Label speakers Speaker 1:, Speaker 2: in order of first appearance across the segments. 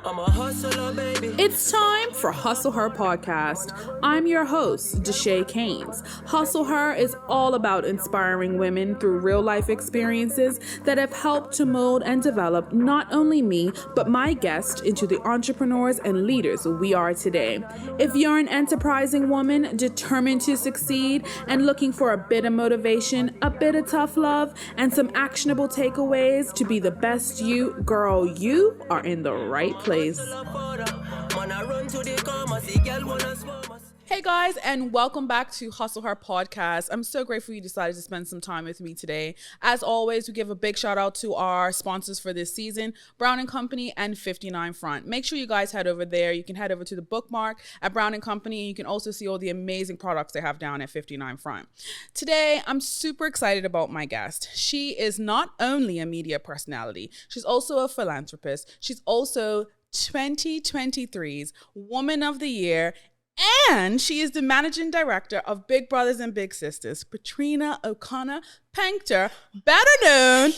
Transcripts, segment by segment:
Speaker 1: I'm a hustler, baby.
Speaker 2: It's time for Hustle Her Podcast. I'm your host, Deshae Keynes. Hustle Her is all about inspiring women through real life experiences that have helped to mold and develop not only me, but my guests into the entrepreneurs and leaders we are today. If you're an enterprising woman determined to succeed and looking for a bit of motivation, a bit of tough love, and some actionable takeaways to be the best you, girl, you are in the right place. Hey guys, and welcome back to Hustle Her Podcast. I'm so grateful you decided to spend some time with me today. As always, we give a big shout out to our sponsors for this season, Brown & Company and 59 Front. Make sure you guys head over there. You can head over to the bookmark at Brown & Company. And you can also see all the amazing products they have down at 59 Front. Today, I'm super excited about my guest. She is not only a media personality, she's also a philanthropist. She's also 2023's Woman of the Year, and she is the managing director of Big Brothers and Big Sisters, Patrina O'Connor-Paynter, better known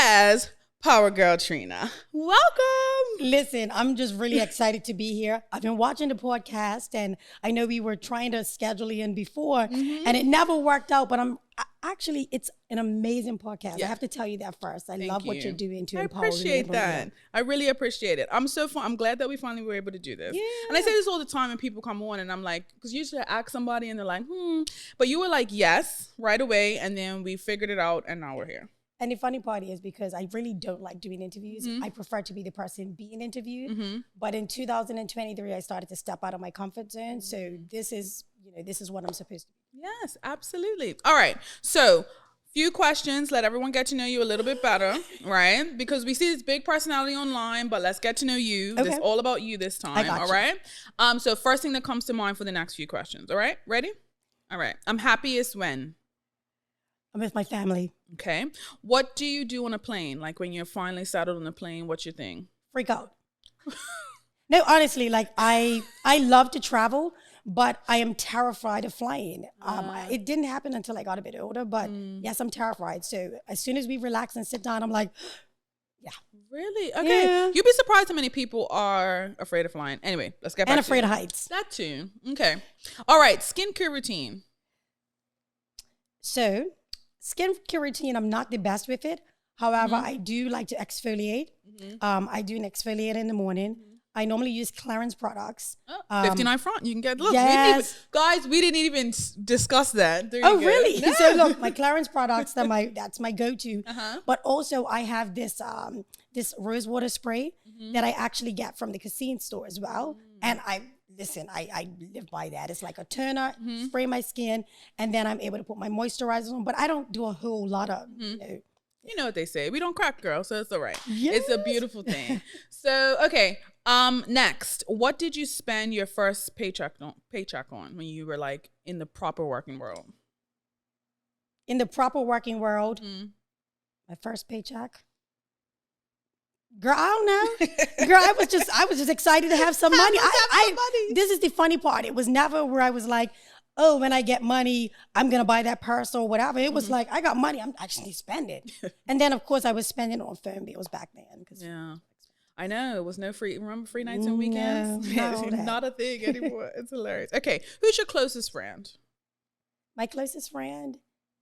Speaker 2: as Power Girl Trina. Welcome.
Speaker 3: Listen, I'm just really excited to be here. I've been watching the podcast, and I know we were trying to schedule it in before, and it never worked out, but actually, it's an amazing podcast. Yeah. I have to tell you that first. I love what you're doing to empower.
Speaker 2: I appreciate that. I really appreciate it. I'm glad that we finally were able to do this. Yeah. And I say this all the time when people come on and I'm like, because usually I ask somebody and they're like, but you were like, yes, right away. And then we figured it out and now we're here.
Speaker 3: And the funny part is because I really don't like doing interviews. I prefer to be the person being interviewed. But in 2023, I started to step out of my comfort zone. So this is what I'm supposed to do.
Speaker 2: Yes, absolutely. All right. So few questions. Let everyone get to know you a little bit better, right? Because we see this big personality online, but let's get to know you. Okay. It's all about you this time.
Speaker 3: I got
Speaker 2: all
Speaker 3: you.
Speaker 2: Right. So first thing that comes to mind for the next few questions. All right. Ready? All right. I'm happiest when?
Speaker 3: I'm with my family.
Speaker 2: Okay. What do you do on a plane? Like when you're finally settled on the plane, what's your thing?
Speaker 3: Freak out. No, honestly, like I love to travel, but I am terrified of flying. It didn't happen until I got a bit older, but yes, I'm terrified. So as soon as we relax and sit down, I'm like, yeah.
Speaker 2: Really? Okay. Yeah. You'd be surprised how many people are afraid of flying. Anyway, let's get back to it.
Speaker 3: And afraid of heights.
Speaker 2: That too. Okay. All right. Skincare routine.
Speaker 3: So skincare routine, I'm not the best with it. However, I do like to exfoliate. I do an exfoliate in the morning. I normally use Clarins products.
Speaker 2: 59 Front. You can get, look,
Speaker 3: yes.
Speaker 2: we didn't even discuss that.
Speaker 3: Really? No. So look, my Clarins products, that's my go-to. But also I have this this rose water spray that I actually get from the casino store as well. And I live by that. It's like a toner, spray my skin, and then I'm able to put my moisturizer on. But I don't do a whole lot of,
Speaker 2: You know what they say. We don't crack, girl, so it's all right.
Speaker 3: Yes.
Speaker 2: It's a beautiful thing. So, okay. Next, what did you spend your first paycheck on when you were like in the proper working world?
Speaker 3: In the proper working world, my first paycheck. Girl, I don't know. Girl, I was just excited to have some money. This is the funny part. It was never where I was like, oh, when I get money, I'm going to buy that purse or whatever. It was like, I got money. I just need to spend it. And then, of course, I was spending on phone bills back then.
Speaker 2: Yeah. I know. It was no free. Remember free nights and weekends?
Speaker 3: No,
Speaker 2: not a thing anymore. It's hilarious. Okay. Who's your closest friend?
Speaker 3: My closest friend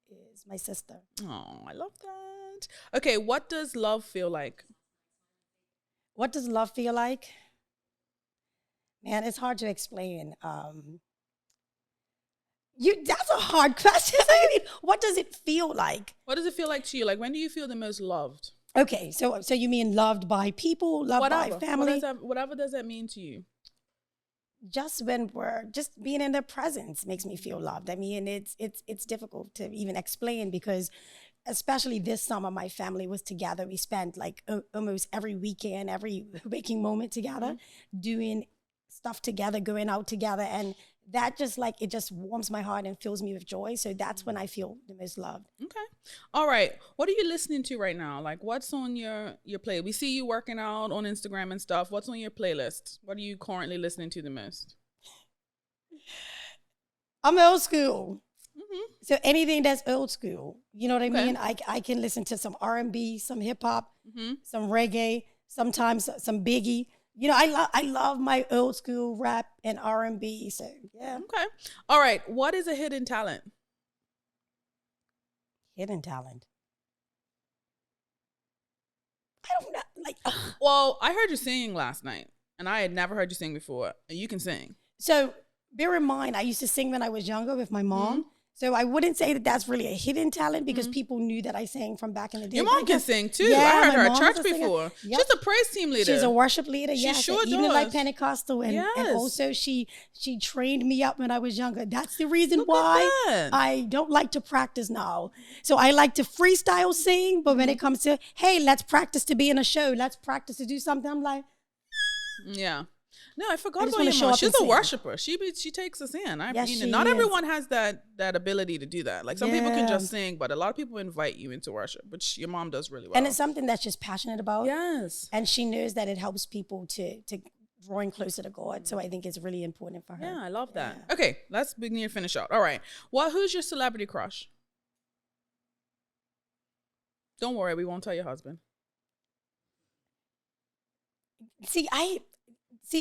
Speaker 3: is my sister.
Speaker 2: Oh, I love that. Okay. What does love feel like?
Speaker 3: What does love feel like? Man, it's hard to explain. That's a hard question. I mean, what does it feel like?
Speaker 2: What does it feel like to you? Like, when do you feel the most loved?
Speaker 3: Okay, so you mean loved by people, loved by family?
Speaker 2: Whatever does that mean to you?
Speaker 3: Just when just being in their presence makes me feel loved. I mean, it's difficult to even explain because especially this summer, my family was together. We spent like almost every weekend, every waking moment together, doing stuff together, going out together. And that just it just warms my heart and fills me with joy. So that's when I feel the most loved.
Speaker 2: Okay. All right. What are you listening to right now? Like what's on your play? We see you working out on Instagram and stuff. What's on your playlist? What are you currently listening to the most?
Speaker 3: I'm old school. So anything that's old school, you know what I mean? I can listen to some R&B, some hip hop, some reggae, sometimes some Biggie. I love my old school rap and R&B. So yeah.
Speaker 2: Okay. All right. What is a hidden talent?
Speaker 3: Hidden talent. I don't know. Like,
Speaker 2: Well, I heard you sing last night, and I had never heard you sing before. And you can sing.
Speaker 3: so bear in mind, I used to sing when I was younger with my mom. So I wouldn't say that that's really a hidden talent because people knew that I sang from back in the day.
Speaker 2: Your mom can sing too.
Speaker 3: Yeah,
Speaker 2: I heard
Speaker 3: my
Speaker 2: her at
Speaker 3: mom
Speaker 2: church
Speaker 3: was a singer.
Speaker 2: before.
Speaker 3: Yep.
Speaker 2: She's a praise team leader.
Speaker 3: She's a worship leader.
Speaker 2: She
Speaker 3: Yes,
Speaker 2: sure
Speaker 3: even
Speaker 2: does.
Speaker 3: like Pentecostal, and also she trained me up when I was younger. That's the reason why I don't like to practice now. So I like to freestyle sing, but when it comes to, hey, let's practice to be in a show, let's practice to do something, I'm like,
Speaker 2: yeah. No, I forgot
Speaker 3: just
Speaker 2: about
Speaker 3: wanna
Speaker 2: your
Speaker 3: show
Speaker 2: mom.
Speaker 3: up
Speaker 2: She's
Speaker 3: and
Speaker 2: a
Speaker 3: sing.
Speaker 2: worshiper. She takes us in.
Speaker 3: Yes,
Speaker 2: you
Speaker 3: she
Speaker 2: know, not
Speaker 3: is.
Speaker 2: everyone has that ability to do that. Like some people can just sing, but a lot of people invite you into worship, which your mom does really well.
Speaker 3: and it's something that's just passionate about.
Speaker 2: Yes.
Speaker 3: And she knows that it helps people to drawing closer to God. So I think it's really important for her.
Speaker 2: Yeah, I love that.
Speaker 3: Yeah.
Speaker 2: Okay, let's begin to finish out. All right. Who's your celebrity crush? Don't worry, we won't tell your husband.
Speaker 3: See,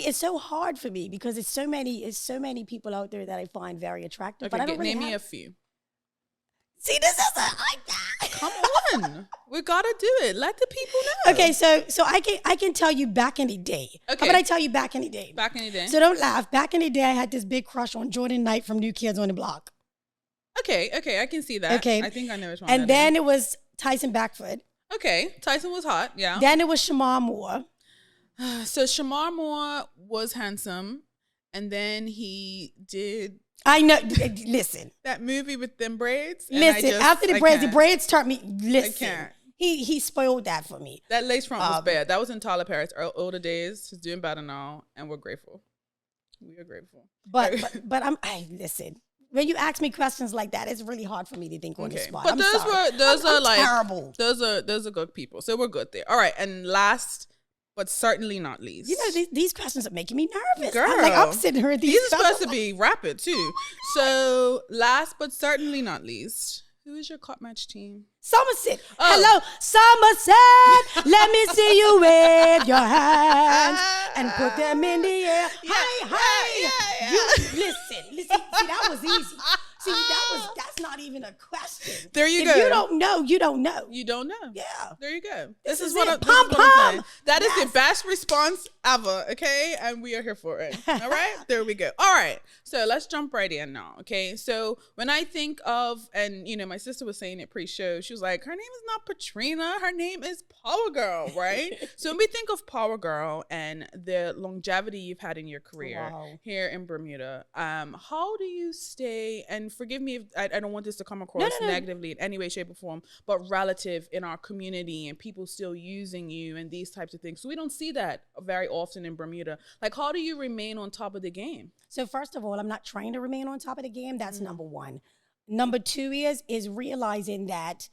Speaker 3: it's so hard for me because it's so many people out there that I find very attractive.
Speaker 2: Okay,
Speaker 3: but I don't really
Speaker 2: name me
Speaker 3: have...
Speaker 2: a few.
Speaker 3: See, this is
Speaker 2: Come on, we gotta do it. Let the people know.
Speaker 3: Okay, so I can tell you back in the day.
Speaker 2: Okay.
Speaker 3: How about I tell you back in the day?
Speaker 2: Back in the day.
Speaker 3: So don't laugh. Back in the day, I had this big crush on Jordan Knight from New Kids on the Block.
Speaker 2: Okay, I can see that.
Speaker 3: Okay.
Speaker 2: I think I know which one.
Speaker 3: And then it was Tyson Backford.
Speaker 2: Okay, Tyson was hot. Yeah.
Speaker 3: Then it was Shamar Moore.
Speaker 2: So Shamar Moore was handsome, and then he did
Speaker 3: I know. Listen.
Speaker 2: that movie with them braids. and
Speaker 3: Listen. After the braids turned me. Listen.
Speaker 2: I can't.
Speaker 3: He spoiled that for me.
Speaker 2: That lace front was bad. That was in Tyler Perry's older days. He's doing better now, and we're grateful. We are grateful.
Speaker 3: But listen. When you ask me questions like that, it's really hard for me to think on the spot.
Speaker 2: But those are like
Speaker 3: terrible.
Speaker 2: Those are good people. So we're good there. All right, and last but certainly not least.
Speaker 3: You know, these questions are making me nervous.
Speaker 2: Girl,
Speaker 3: I'm sitting here.
Speaker 2: These are supposed to be rapid too. So last but certainly not least, who is your cup match team?
Speaker 3: Somerset. Hello, Somerset. Let me see you wave your hands and put them in the air. Listen. See, that was easy. See, that's not even a question.
Speaker 2: There you go.
Speaker 3: If you don't know, you don't know.
Speaker 2: You don't know.
Speaker 3: Yeah.
Speaker 2: There you go.
Speaker 3: This is
Speaker 2: what
Speaker 3: it.
Speaker 2: I'm
Speaker 3: Pom
Speaker 2: saying.
Speaker 3: pom.
Speaker 2: That is the best response ever, okay? And we are here for it. All right? There we go. All right. So let's jump right in now, okay? So when I think of, and you know, my sister was saying it pre-show, she was like, her name is not Patrina, her name is Power Girl, right? So when we think of Power Girl and the longevity you've had in your career here in Bermuda, how do you stay, and forgive me if I don't want this to come across negatively in any way, shape, or form, but relative in our community and people still using you and these types of things. So we don't see that very often in Bermuda. Like, how do you remain on top of the game?
Speaker 3: So first of all, I'm not trying to remain on top of the game. That's number one. Number two is realizing that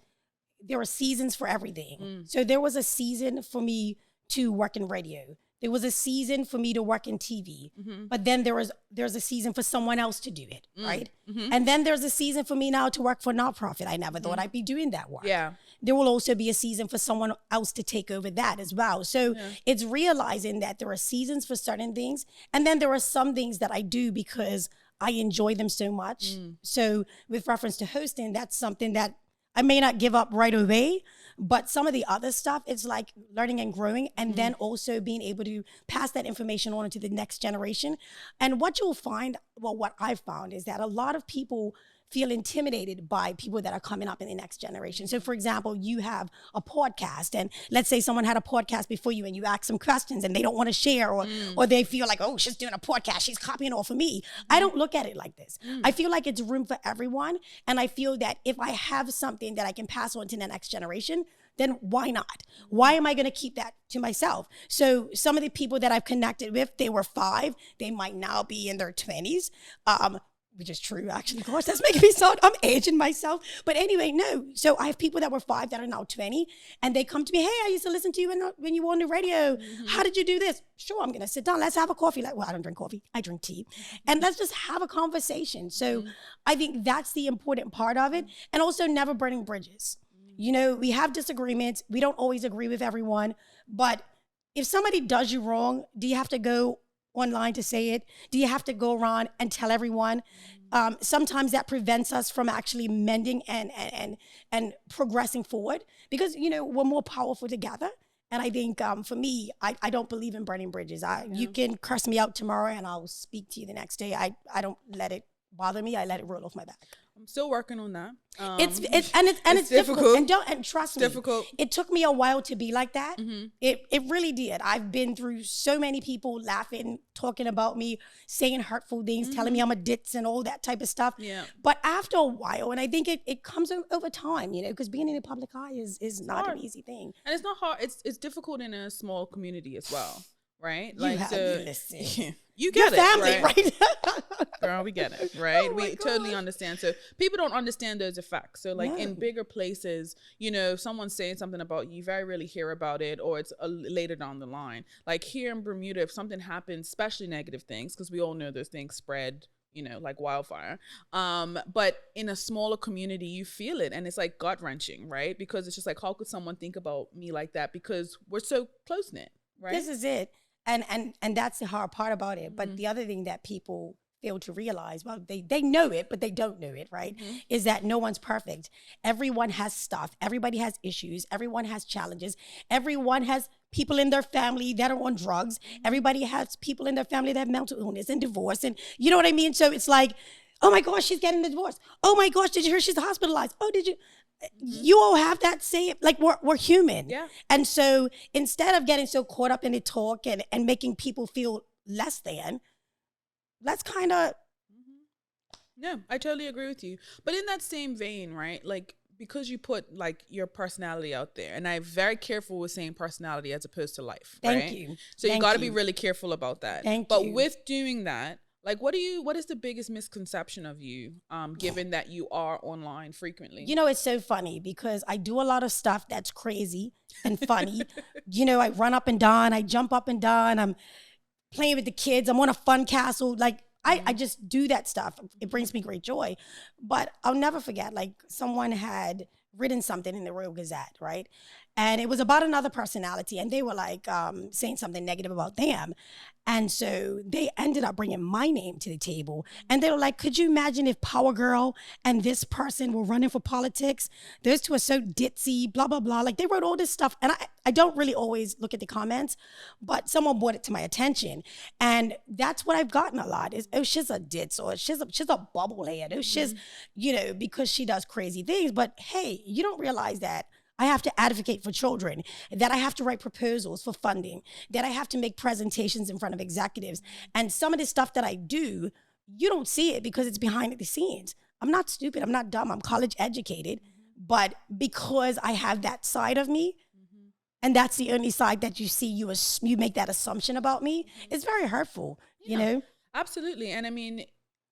Speaker 3: there are seasons for everything. So there was a season for me to work in radio. There was a season for me to work in TV, but then there's a season for someone else to do it, right? And then there's a season for me now to work for nonprofit. I never thought I'd be doing that work.
Speaker 2: Yeah.
Speaker 3: There will also be a season for someone else to take over that as well. So it's realizing that there are seasons for certain things, and then there are some things that I do because I enjoy them so much. So with reference to hosting, that's something that I may not give up right away, but some of the other stuff, it's like learning and growing, and then also being able to pass that information on to the next generation. And what you'll find, well, what I've found is that a lot of people feel intimidated by people that are coming up in the next generation. So for example, you have a podcast, and let's say someone had a podcast before you and you ask some questions and they don't want to share, or they feel like, oh, she's doing a podcast, she's copying off of me. I don't look at it like this. I feel like it's room for everyone. And I feel that if I have something that I can pass on to the next generation, then why not? Why am I going to keep that to myself? So some of the people that I've connected with, they were 5, they might now be in their 20s. Which is true, actually. Of course, that's making me sound, I'm aging myself. But anyway, no. So I have people that were 5 that are now 20, and they come to me, hey, I used to listen to you when you were on the radio. How did you do this? Sure, I'm going to sit down. Let's have a coffee. Like, well, I don't drink coffee. I drink tea. And let's just have a conversation. So I think that's the important part of it. And also never burning bridges. You know, we have disagreements. We don't always agree with everyone, but if somebody does you wrong, do you have to go online to say it? Do you have to go around and tell everyone? Sometimes that prevents us from actually mending and progressing forward, because we're more powerful together. And I think for me, I don't believe in burning bridges. You can curse me out tomorrow and I'll speak to you the next day. I don't let it bother me. I let it roll off my back.
Speaker 2: I'm still working on that.
Speaker 3: It's difficult. And trust me,
Speaker 2: difficult.
Speaker 3: It took me a while to be like that.
Speaker 2: Mm-hmm.
Speaker 3: It really did. I've been through so many people laughing, talking about me, saying hurtful things, telling me I'm a ditz and all that type of stuff.
Speaker 2: Yeah.
Speaker 3: But after a while, and I think it comes over time, because being in the public eye is not
Speaker 2: hard.
Speaker 3: an easy thing.
Speaker 2: And it's not hard. It's difficult in a small community as well, right?
Speaker 3: Listen.
Speaker 2: You get
Speaker 3: your family,
Speaker 2: it,
Speaker 3: right?
Speaker 2: Girl, we get it, right?
Speaker 3: Oh
Speaker 2: we totally understand. So people don't understand those effects. So like in bigger places, if someone's saying something about you, very rarely hear about it, or it's later down the line. Like here in Bermuda, if something happens, especially negative things, because we all know those things spread, like wildfire. But in a smaller community, you feel it, and it's like gut wrenching, right? Because it's just like, how could someone think about me like that? Because we're so close knit, right?
Speaker 3: This is it. And that's the hard part about it. But the other thing that people fail to realize, well, they know it, but they don't know it, right? Is that no one's perfect. Everyone has stuff. Everybody has issues. Everyone has challenges. Everyone has people in their family that are on drugs. Everybody has people in their family that have mental illness and divorce. And you know what I mean? So it's like, oh my gosh, she's getting the divorce. Oh my gosh, did you hear she's hospitalized? Oh, did you? You all have that same, like we're human.
Speaker 2: Yeah.
Speaker 3: And so instead of getting so caught up in the talk and making people feel less than, let's kind of.
Speaker 2: No, I totally agree with you. But in that same vein, right? Like, because you put like your personality out there, and I'm very careful with saying personality as opposed to life.
Speaker 3: Thank
Speaker 2: right?
Speaker 3: you.
Speaker 2: So you got to be really careful about that. But
Speaker 3: you.
Speaker 2: with doing that, like, what is the biggest misconception of you, given that you are online frequently?
Speaker 3: It's so funny because I do a lot of stuff that's crazy and funny. I run up and down, I jump up and down, I'm playing with the kids, I'm on a fun castle. Like, I just do that stuff. It brings me great joy. But I'll never forget, like, someone had written something in the Royal Gazette, right? And it was about another personality, and they were like saying something negative about them. And so they ended up bringing my name to the table. And they were like, could you imagine if Power Girl and this person were running for politics? Those two are so ditzy, blah, blah, blah. Like, they wrote all this stuff. And I don't really always look at the comments, but someone brought it to my attention. And that's what I've gotten a lot is, oh, she's a ditz, or she's a bubblehead. Oh, she's, because she does crazy things. But hey, you don't realize that I have to advocate for children, that I have to write proposals for funding, that I have to make presentations in front of executives. And some of the stuff that I do, you don't see it because it's behind the scenes. I'm not stupid. I'm not dumb. I'm college educated. But because I have that side of me, and that's the only side that you see, you make that assumption about me, it's very hurtful,
Speaker 2: Absolutely. And I mean,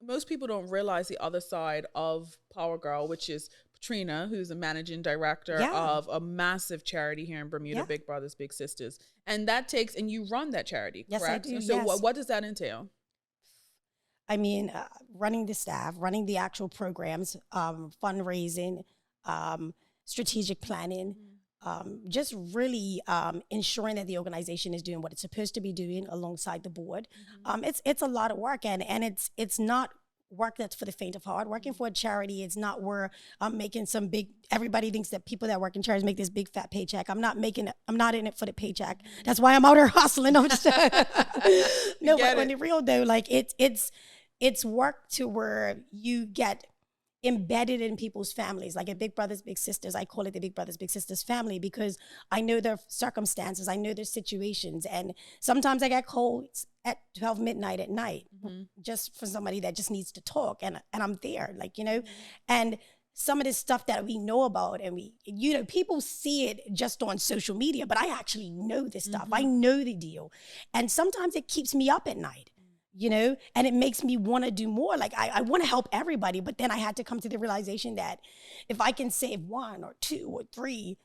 Speaker 2: most people don't realize the other side of Power Girl, which is Patrina, who's a managing director of a massive charity here in Bermuda, Big Brothers Big Sisters. And and you run that charity, correct?
Speaker 3: Yes, I do.
Speaker 2: So what does that entail?
Speaker 3: I mean, running the staff, running the actual programs, fundraising, strategic planning, just really ensuring that the organization is doing what it's supposed to be doing alongside the board. It's a lot of work, and it's not work that's for the faint of heart. Working for a charity, it's not where I'm making some big, everybody thinks that people that work in charities make this big fat paycheck. I'm not in it for the paycheck. That's why I'm out here hustling. I'm just no, but when the real though, like it's work to where you get embedded in people's families, like at Big Brothers Big Sisters. I call it the Big Brothers Big Sisters family because I know their circumstances, I know their situations, and sometimes I get calls at 12 midnight at night just for somebody that just needs to talk, and I'm there, like, and some of this stuff that we know about, and we, people see it just on social media, but I actually know this stuff. I know the deal, and sometimes it keeps me up at night. And it makes me want to do more. Like, I want to help everybody, but then I had to come to the realization that if I can save one or two or three,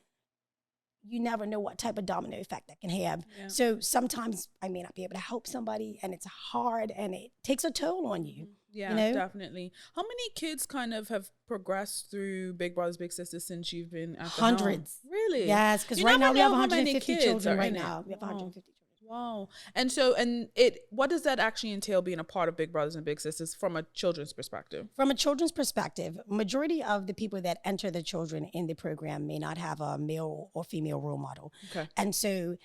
Speaker 3: you never know what type of domino effect that can have.
Speaker 2: Yeah.
Speaker 3: So sometimes I may not be able to help somebody, and it's hard, and it takes a toll on you.
Speaker 2: Yeah,
Speaker 3: you know?
Speaker 2: definitely. How many kids kind of have progressed through Big Brothers Big Sisters since you've been at the
Speaker 3: Hundreds.
Speaker 2: helm? Really?
Speaker 3: Yes, because
Speaker 2: You
Speaker 3: right
Speaker 2: never
Speaker 3: now we have
Speaker 2: know how many
Speaker 3: 150
Speaker 2: kids
Speaker 3: children
Speaker 2: are
Speaker 3: right
Speaker 2: in it.
Speaker 3: now. We have
Speaker 2: Wow.
Speaker 3: 150 children.
Speaker 2: Wow. And what does that actually entail, being a part of Big Brothers and Big Sisters from a children's perspective?
Speaker 3: From a children's perspective, majority of the people that enter the children in the program may not have a male or female role model.
Speaker 2: Okay.
Speaker 3: And so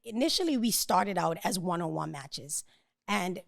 Speaker 3: initially we started out as one-on-one matches, and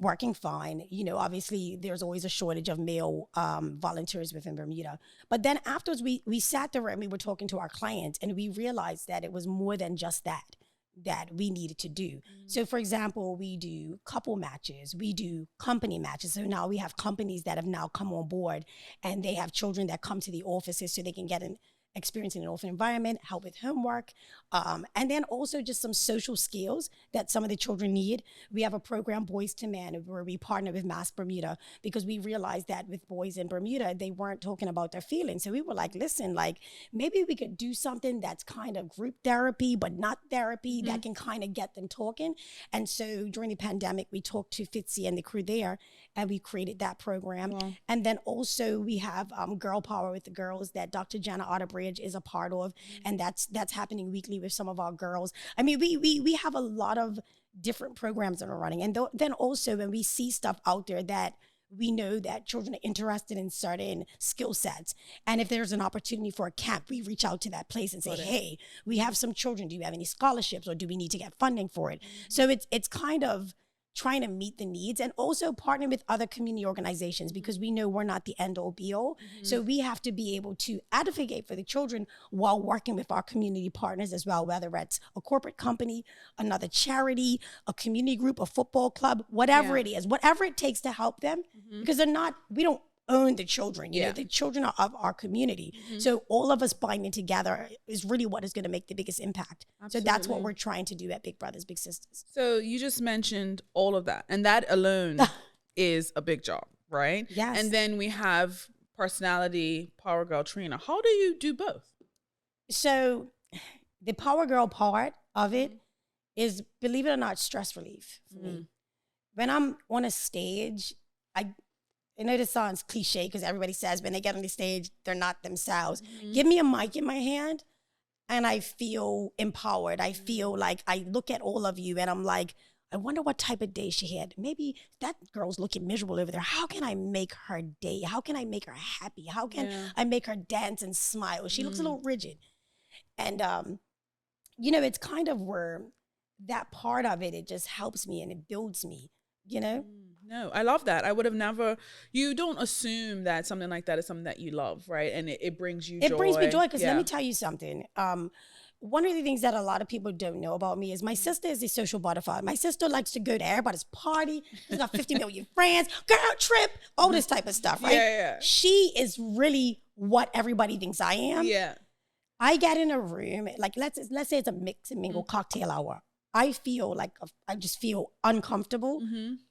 Speaker 3: working fine. Obviously there's always a shortage of male volunteers within Bermuda. But then afterwards we sat there and we were talking to our clients, and we realized that it was more than just that we needed to do. So for example, we do couple matches, we do company matches. So now we have companies that have now come on board, and they have children that come to the offices so they can get an experience in an orphan environment, help with homework, and then also just some social skills that some of the children need. We have a program, Boys to Men, where we partner with Mass Bermuda, because we realized that with boys in Bermuda, they weren't talking about their feelings. So we were like, listen, like maybe we could do something that's kind of group therapy, but not therapy, that can kind of get them talking. And so during the pandemic, we talked to Fitzy and the crew there, and we created that program.
Speaker 2: Wow.
Speaker 3: And then also we have Girl Power with the girls that Dr. Jana Otterbridge is a part of, and that's happening weekly with some of our girls. I mean, we have a lot of different programs that are running, and then also when we see stuff out there that we know that children are interested in certain skill sets, and if there's an opportunity for a camp, we reach out to that place and say, hey, we have some children. Do you have any scholarships, or do we need to get funding for it? So it's kind of trying to meet the needs, and also partnering with other community organizations, because we know we're not the end all be all. So we have to be able to advocate for the children while working with our community partners as well, whether it's a corporate company, another charity, a community group, a football club, whatever it is, whatever it takes to help them, because we don't own the children. You know, the children are of our community. So all of us binding together is really what is going to make the biggest impact. Absolutely. So that's what we're trying to do at Big Brothers Big Sisters.
Speaker 2: So you just mentioned all of that, and that alone is a big job, right?
Speaker 3: Yes.
Speaker 2: And then we have personality, Power Girl Trina. How do you do both?
Speaker 3: So the Power Girl part of it is, believe it or not, stress relief for me. When I'm on a stage, I know this sounds cliche because everybody says when they get on the stage, they're not themselves. Give me a mic in my hand and I feel empowered. I feel like I look at all of you and I'm like, I wonder what type of day she had. Maybe that girl's looking miserable over there. How can I make her day? How can I make her happy? How can I make her dance and smile? She looks a little rigid. And, it's kind of where that part of it just helps me and it builds me,
Speaker 2: No, I love that. I would have never, you don't assume that something like that is something that you love, right? And it brings you joy.
Speaker 3: It brings me joy because let me tell you something. One of the things that a lot of people don't know about me is my sister is a social butterfly. My sister likes to go to everybody's party. She's got 50 million friends, girl trip, all this type of stuff, right?
Speaker 2: Yeah.
Speaker 3: She is really what everybody thinks I am.
Speaker 2: Yeah.
Speaker 3: I get in a room, like let's say it's a mix and mingle cocktail hour. I feel like I just feel uncomfortable.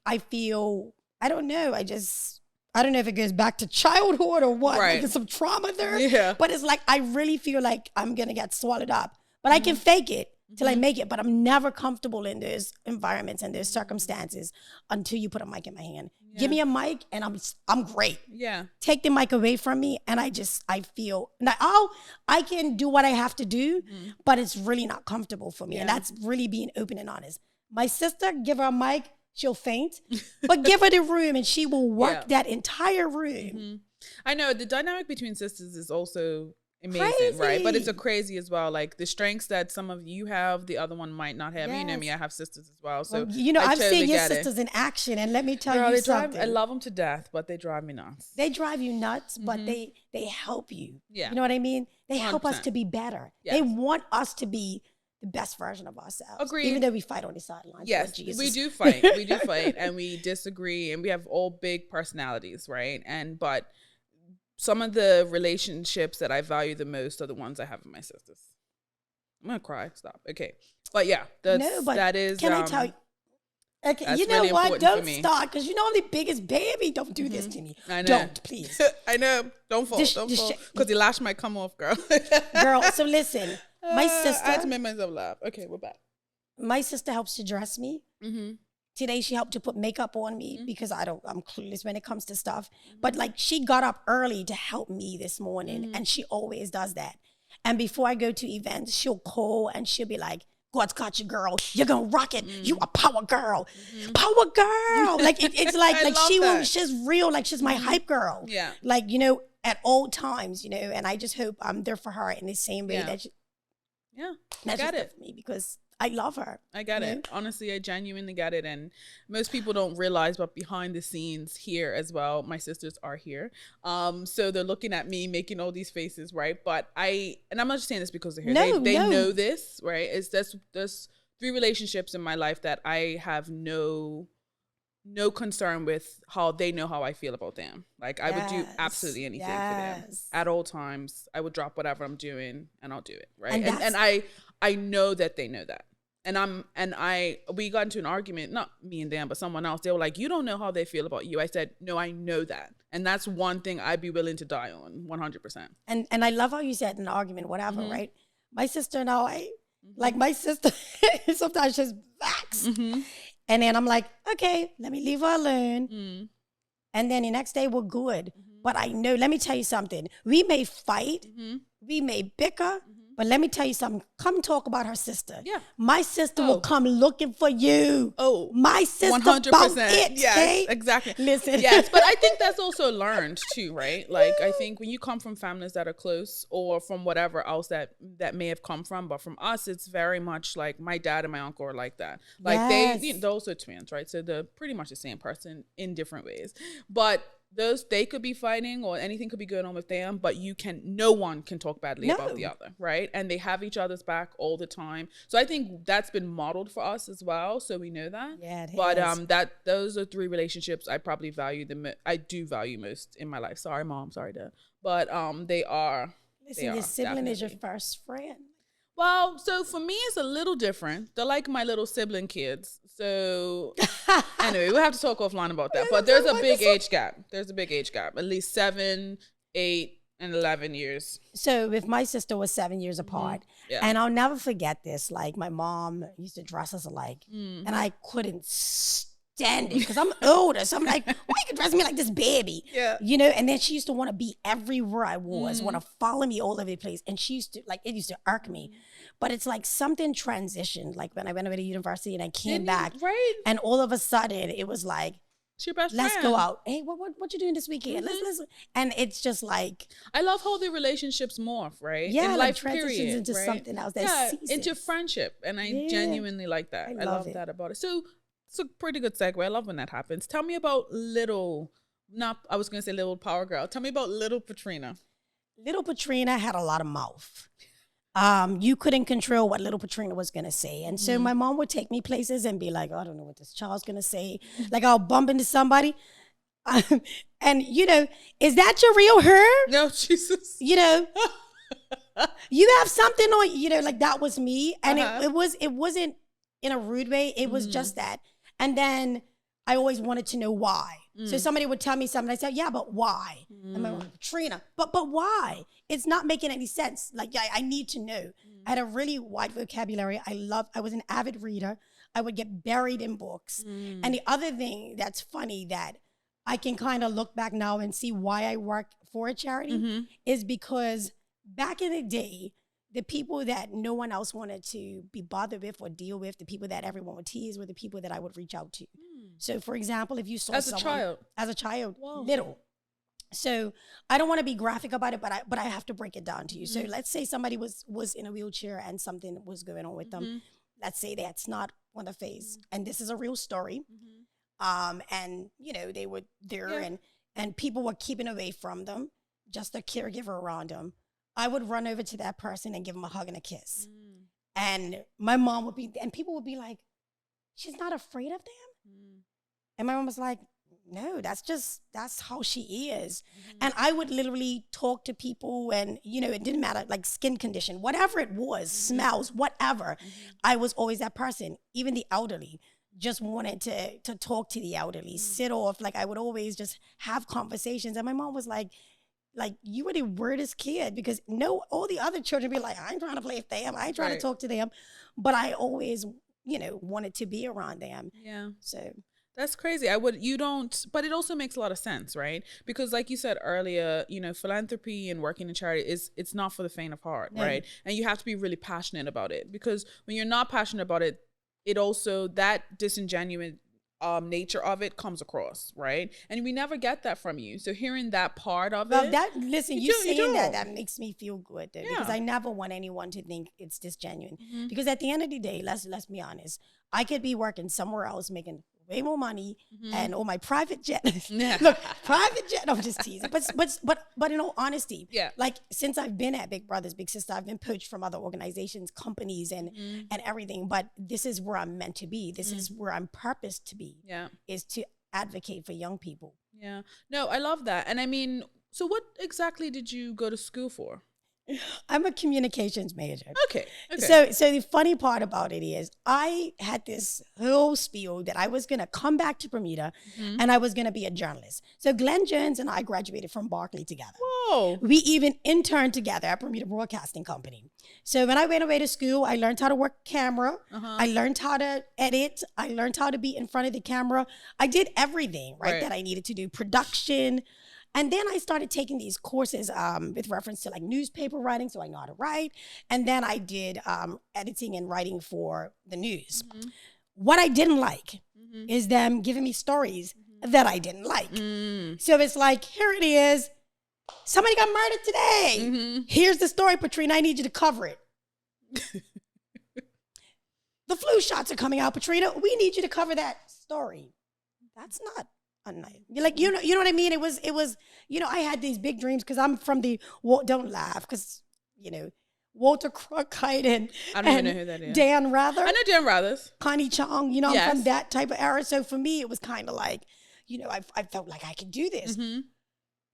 Speaker 3: I feel, I don't know if it goes back to childhood or what, like there's some trauma there.
Speaker 2: Yeah.
Speaker 3: But it's like, I really feel like I'm going to get swallowed up. But I can fake it till I make it. But I'm never comfortable in those environments and those circumstances until you put a mic in my hand. Yeah. Give me a mic and I'm great.
Speaker 2: Yeah.
Speaker 3: Take the mic away from me and I feel, now I can do what I have to do, but it's really not comfortable for me. Yeah. And that's really being open and honest. My sister, give her a mic, she'll faint, but give her the room and she will work that entire room.
Speaker 2: I know the dynamic between sisters is also amazing,
Speaker 3: crazy.
Speaker 2: Right? But it's a crazy as well. Like the strengths that some of you have, the other one might not have.
Speaker 3: Yes.
Speaker 2: You know me, I have sisters as well. So
Speaker 3: I've seen your sisters in action, and let me tell you something.
Speaker 2: I love them to death, but they drive me nuts.
Speaker 3: They drive you nuts, but they help you.
Speaker 2: Yeah.
Speaker 3: You know what I mean? They
Speaker 2: 100%.
Speaker 3: help us to be better.
Speaker 2: Yes.
Speaker 3: They want us to be the best version of ourselves.
Speaker 2: Agreed.
Speaker 3: Even though we fight on the sidelines.
Speaker 2: Yes, we do fight. We do fight, and we disagree, and we have all big personalities, right? But some of the relationships that I value the most are the ones I have with my sisters. I'm gonna cry. Stop. Okay, but yeah, that is.
Speaker 3: Can I tell you? Okay, you know really what? Don't start, because I'm the biggest baby. Don't do this to me.
Speaker 2: I know.
Speaker 3: Don't, please.
Speaker 2: I know. Don't fall. Don't fall. Because the lash might come off, girl.
Speaker 3: Girl, so listen. My
Speaker 2: I had to
Speaker 3: sister,
Speaker 2: make myself laugh. Okay, we're back.
Speaker 3: my sister helps to dress me.
Speaker 2: Mm-hmm.
Speaker 3: Today she helped to put makeup on me
Speaker 2: Mm-hmm.
Speaker 3: because I'm clueless when it comes to stuff. But like she got up early to help me this morning,
Speaker 2: Mm-hmm.
Speaker 3: and she always does that. And before I go to events, she'll call and she'll be like, God's got you, girl. You're gonna rock it. You a power girl.
Speaker 2: Mm-hmm.
Speaker 3: Power girl. Like it's like
Speaker 2: I
Speaker 3: like
Speaker 2: love
Speaker 3: she will,
Speaker 2: that.
Speaker 3: she's real, like she's my hype girl.
Speaker 2: Yeah.
Speaker 3: Like, you know, at all times, you know, and I just hope I'm there for her in the same way
Speaker 2: Yeah.
Speaker 3: that she,
Speaker 2: Yeah. I
Speaker 3: that's
Speaker 2: got
Speaker 3: just
Speaker 2: it.
Speaker 3: for me because I love her.
Speaker 2: I get
Speaker 3: you know?
Speaker 2: it. Honestly, I genuinely get it. And most people don't realize, but behind the scenes here as well, my sisters are here. So they're looking at me making all these faces, right? But and I'm not just saying this because they're here.
Speaker 3: No,
Speaker 2: They
Speaker 3: no.
Speaker 2: know this, right? It's there's 3 relationships in my life that I have no concern with how they know how I feel about them. Like I would do
Speaker 3: Yes,
Speaker 2: absolutely anything for them
Speaker 3: yes.
Speaker 2: at all times. I would drop whatever I'm doing and I'll do it, right?
Speaker 3: And
Speaker 2: And I know that they know that. We got into an argument, not me and Dan, but someone else. They were like, you don't know how they feel about you. I said, no, I know that. And that's one thing I'd be willing to die on 100%.
Speaker 3: And I love how you said an argument, whatever,
Speaker 2: Mm-hmm.
Speaker 3: right? My sister and I, like my sister, sometimes she's vexed.
Speaker 2: Mm-hmm.
Speaker 3: And then I'm like, okay, let me leave her alone.
Speaker 2: Mm-hmm.
Speaker 3: And then the next day we're good. But I know, let me tell you something. We may fight,
Speaker 2: Mm-hmm.
Speaker 3: we may bicker, but let me tell you something. Come talk about her sister.
Speaker 2: Yeah.
Speaker 3: My sister
Speaker 2: Oh.
Speaker 3: will come looking for you.
Speaker 2: Oh,
Speaker 3: My sister
Speaker 2: 100%.
Speaker 3: about it,
Speaker 2: Yes,
Speaker 3: okay?
Speaker 2: exactly.
Speaker 3: Listen.
Speaker 2: Yes, but I think that's also learned too, right? Like I think when you come from families that are close or from whatever else that may have come from, but from us, it's very much like my dad and my uncle are like that. Like
Speaker 3: Yes.
Speaker 2: those are twins, right? So they're pretty much the same person in different ways. But they could be fighting or anything could be going on with them, but no one can talk badly about the other, right? And they have each other's back all the time. So I think that's been modeled for us as well. So we know that.
Speaker 3: Yeah, it
Speaker 2: But
Speaker 3: has.
Speaker 2: those are 3 relationships I probably I do value most in my life. Sorry, mom. Sorry, dad. But they are.
Speaker 3: Listen,
Speaker 2: they
Speaker 3: your
Speaker 2: are,
Speaker 3: sibling is your
Speaker 2: definitely.
Speaker 3: first friend.
Speaker 2: Well, so for me, it's a little different. They're like my little sibling kids. So anyway, we'll have to talk offline about that. But there's a big age gap. There's a big age gap. At least 7, 8, and 11 years.
Speaker 3: So if my sister was 7 years apart,
Speaker 2: Yeah.
Speaker 3: and I'll never forget this, like my mom used to dress us alike,
Speaker 2: Mm.
Speaker 3: and I couldn't stand it because I'm older. So I'm like, why you can dress me like this baby?
Speaker 2: Yeah.
Speaker 3: You know, and then she used to want to be everywhere I was,
Speaker 2: Mm.
Speaker 3: want to follow me all over the place. And she used to, like, it used to irk me. But it's like something transitioned, like when I went away to university and I came back.
Speaker 2: Right?
Speaker 3: And all of a sudden, it was like,
Speaker 2: It's your best
Speaker 3: let's
Speaker 2: friend.
Speaker 3: go out. Hey, what you doing this weekend? Let's. And it's just like,
Speaker 2: I love how the relationships morph, right?
Speaker 3: yeah,
Speaker 2: In
Speaker 3: like
Speaker 2: life,
Speaker 3: transitions
Speaker 2: period,
Speaker 3: into
Speaker 2: right?
Speaker 3: something else. That
Speaker 2: Yeah,
Speaker 3: seasons.
Speaker 2: into friendship. And I
Speaker 3: Yeah.
Speaker 2: genuinely like that.
Speaker 3: I
Speaker 2: I
Speaker 3: love
Speaker 2: love
Speaker 3: it.
Speaker 2: that about it. So it's a pretty good segue. I love when that happens. Tell me about I was going to say little Power Girl. Tell me about little Patrina.
Speaker 3: Little Patrina had a lot of mouth. You couldn't control what little Patrina was gonna say. And so my mom would take me places and be like, oh, I don't know what this child's gonna say. Like I'll bump into somebody. And you know, is that your real her?
Speaker 2: No, Jesus.
Speaker 3: You know, you have something on, you know, like that was me. And
Speaker 2: Uh-huh.
Speaker 3: it wasn't in a rude way. It was just that. And then I always wanted to know why. So somebody would tell me something. I said, yeah, but why? And my mom, Trina, but why? It's not making any sense. Like I need to know. I had a really wide vocabulary. I was an avid reader. I would get buried in books. And the other thing that's funny that I can kind of look back now and see why I work for a charity is because back in the day, the people that no one else wanted to be bothered with or deal with, the people that everyone would tease were the people that I would reach out to. So for example, if you saw
Speaker 2: As a
Speaker 3: someone,
Speaker 2: child?
Speaker 3: as a child,
Speaker 2: Wow.
Speaker 3: little. So I don't want to be graphic about it, but I have to break it down to you. So let's say somebody was in a wheelchair and something was going on with them. Let's say they had snot on their face, and this is a real story. And you know they were there, and people were keeping away from them, just a caregiver around them. I would run over to that person and give them a hug and a kiss, and my mom would be, and people would be like, "She's not afraid of them," and my mom was like, no, that's how she is. And I would literally talk to people and, you know, it didn't matter, like skin condition, whatever it was, smells, whatever. I was always that person. Even the elderly just wanted to talk to the elderly, sit off. Like I would always just have conversations. And my mom was like, like, you were the weirdest kid, because no, all the other children be like, I ain't trying to play with them. I ain't trying to talk to them. But I always, wanted to be around them.
Speaker 2: Yeah.
Speaker 3: So
Speaker 2: that's crazy. But it also makes a lot of sense, right? Because like you said earlier, philanthropy and working in charity it's not for the faint of heart, right? And you have to be really passionate about it, because when you're not passionate about it, it also, that disingenuous nature of it comes across, right? And we never get that from you. So hearing that part of it.
Speaker 3: You saying that makes me feel good, though, because I never want anyone to think it's disgenuine. Because at the end of the day, let's be honest, I could be working somewhere else making way more money and on my private jet. Look, private jet. I'm just teasing. But in all honesty, like, since I've been at Big Brothers Big Sister, I've been poached from other organizations, companies, and everything. But this is where I'm meant to be. This is where I'm purposed to be. Yeah, is to advocate for young people.
Speaker 2: Yeah. No, I love that. And I mean, so what exactly did you go to school for?
Speaker 3: I'm a communications major.
Speaker 2: Okay.
Speaker 3: So the funny part about it is, I had this whole spiel that I was going to come back to Bermuda and I was going to be a journalist. So Glenn Jones and I graduated from Berkeley together.
Speaker 2: Whoa.
Speaker 3: We even interned together at Bermuda Broadcasting Company. So when I went away to school, I learned how to work camera. I learned how to edit. I learned how to be in front of the camera. I did everything, right, that I needed to do, production. And then I started taking these courses with reference to, like, newspaper writing, so I know how to write. And then I did editing and writing for the news. What I didn't like is them giving me stories that I didn't like. So it's like, here it is. Somebody got murdered today. Here's the story, Patrina. I need you to cover it. The flu shots are coming out, Patrina. We need you to cover that story. That's not night. Like, you know what I mean? It was, I had these big dreams, because I'm from the, don't laugh, because, Walter Cronkite and
Speaker 2: I don't even know who that is.
Speaker 3: Dan Rather.
Speaker 2: I know Dan Rathers.
Speaker 3: Connie Chung, I'm from that type of era. So for me, it was kind of like, I felt like I could do this.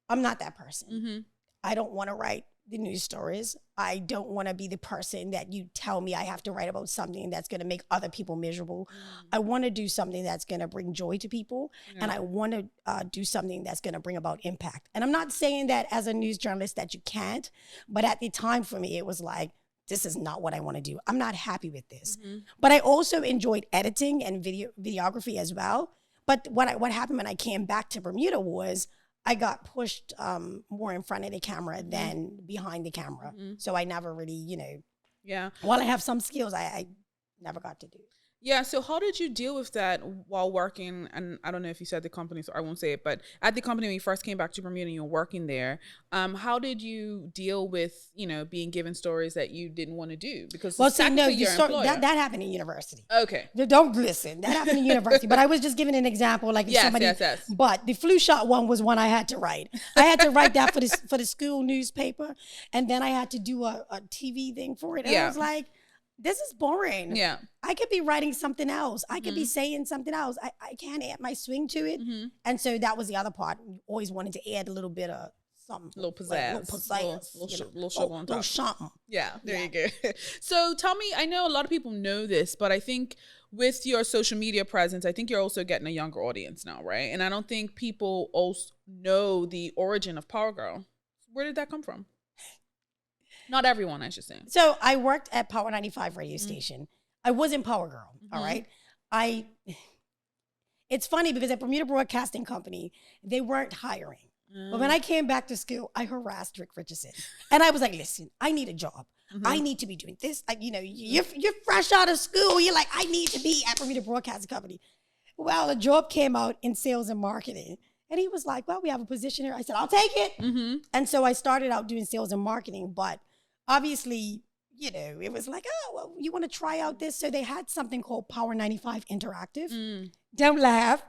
Speaker 3: I'm not that person. I don't want to write the news stories. I don't want to be the person that you tell me I have to write about something that's going to make other people miserable. I want to do something that's going to bring joy to people. And I want to do something that's going to bring about impact. And I'm not saying that as a news journalist that you can't, but at the time for me, it was like, this is not what I want to do. I'm not happy with this. But I also enjoyed editing and videography as well. But what happened when I came back to Bermuda was, I got pushed more in front of the camera than behind the camera. So I never really, while I have some skills, I never got to do.
Speaker 2: Yeah. So how did you deal with that while working? And I don't know if you said the company, so I won't say it, but at the company, when you first came back to Bermuda and you were working there, how did you deal with, being given stories that you didn't want to do? Because
Speaker 3: that happened in university.
Speaker 2: Okay.
Speaker 3: Don't listen. That happened in university. But I was just giving an example, like, somebody. Yes. But the flu shot one was one I had to write. I had to write that for the school newspaper, and then I had to do a TV thing for it. And I was like, this is boring. Yeah. I could be writing something else. I could be saying something else. I can't add my swing to it. And so that was the other part. We always wanted to add a little bit of something.
Speaker 2: A little pizzazz. Little sugar on top.
Speaker 3: Little something.
Speaker 2: Yeah, there you go. So tell me, I know a lot of people know this, but I think with your social media presence, I think you're also getting a younger audience now, right? And I don't think people also know the origin of Power Girl. Where did that come from? Not everyone, I should say.
Speaker 3: So I worked at Power 95 radio station. I wasn't Power Girl, all right? It's funny because at Bermuda Broadcasting Company, they weren't hiring. But when I came back to school, I harassed Rick Richardson. And I was like, listen, I need a job. I need to be doing this. You're fresh out of school. You're like, I need to be at Bermuda Broadcasting Company. Well, a job came out in sales and marketing. And he was like, well, we have a position here. I said, I'll take it. And so I started out doing sales and marketing. But obviously, it was like, oh, well, you want to try out this? So they had something called Power 95 Interactive. Don't laugh.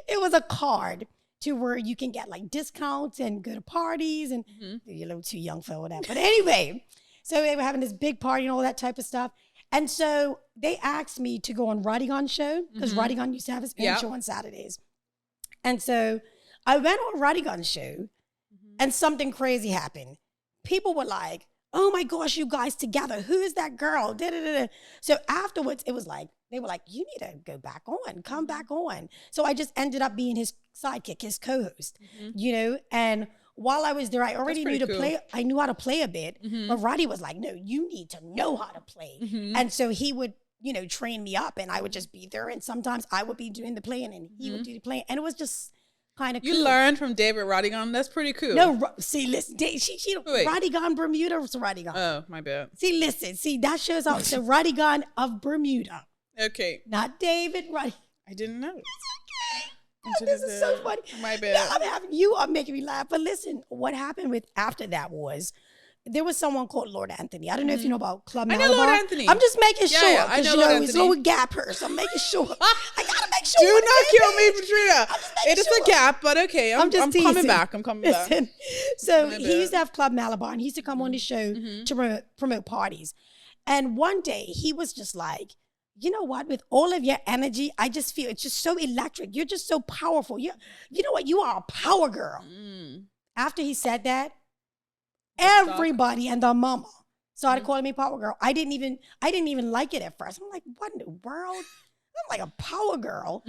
Speaker 3: It was a card to where you can get like discounts and go to parties. And you're a little too young for all that. But anyway, so they were having this big party and all that type of stuff. And so they asked me to go on Rodigon show, because Rodigon used to have a Spanish show on Saturdays. And so I went on Rodigon show and something crazy happened. People were like, oh my gosh, you guys together. Who is that girl? Da-da-da-da. So afterwards, it was like, they were like, you need to go back on, come back on. So I just ended up being his sidekick, his co-host, and while I was there, I already knew to
Speaker 2: cool.
Speaker 3: play. I knew how to play a bit, but Roddy was like, no, you need to know how to play. And so he would, train me up, and I would just be there. And sometimes I would be doing the playing and he would do the playing. And it was just kind of cool.
Speaker 2: You learned from David Rodigan. That's pretty cool.
Speaker 3: No, see, listen, Rodigan, Bermuda was Rodigan.
Speaker 2: Oh, my bad.
Speaker 3: See, listen, that shows out. So Rodigan of Bermuda.
Speaker 2: Okay.
Speaker 3: Not David Rodigan.
Speaker 2: I didn't know.
Speaker 3: Oh, this is so funny.
Speaker 2: My bad.
Speaker 3: You are making me laugh. But listen, what happened after that was there was someone called Lord Anthony. I don't know if you know about Club Malabar.
Speaker 2: I know Lord Anthony.
Speaker 3: I'm just making sure.
Speaker 2: Yeah, I know Lord Anthony.
Speaker 3: He's a little gap her, so I'm making sure. I gotta make sure.
Speaker 2: Do not kill me, Patrina. It is a gap, but okay. I'm coming back. I'm coming back.
Speaker 3: So he used to have Club Malabar, and he used to come on the show to promote parties. And one day he was just like, you know what? With all of your energy, I just feel it's just so electric. You're just so powerful. You know what? You are a power girl. After he said that, everybody and their mama started calling me Power Girl. I didn't even like it at first. I'm like, what in the world? I'm like a Power Girl.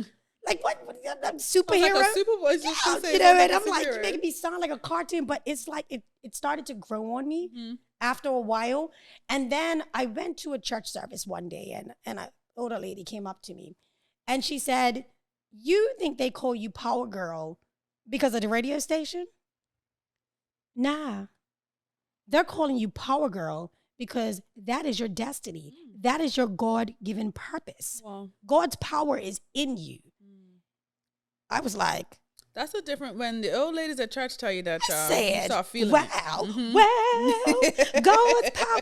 Speaker 3: Like what? I'm superhero.
Speaker 2: Like a superboy.
Speaker 3: And I'm like, you're making me sound like a cartoon. But it's like it started to grow on me after a while. And then I went to a church service one day, and an older lady came up to me, and she said, "You think they call you Power Girl because of the radio station? Nah, they're calling you Power Girl because that is your destiny. That is your God-given purpose. Wow. God's power is in you." I was like,
Speaker 2: that's a different, when the old ladies at church tell you that, y'all,
Speaker 3: said,
Speaker 2: you start feeling
Speaker 3: wow, well, God's power.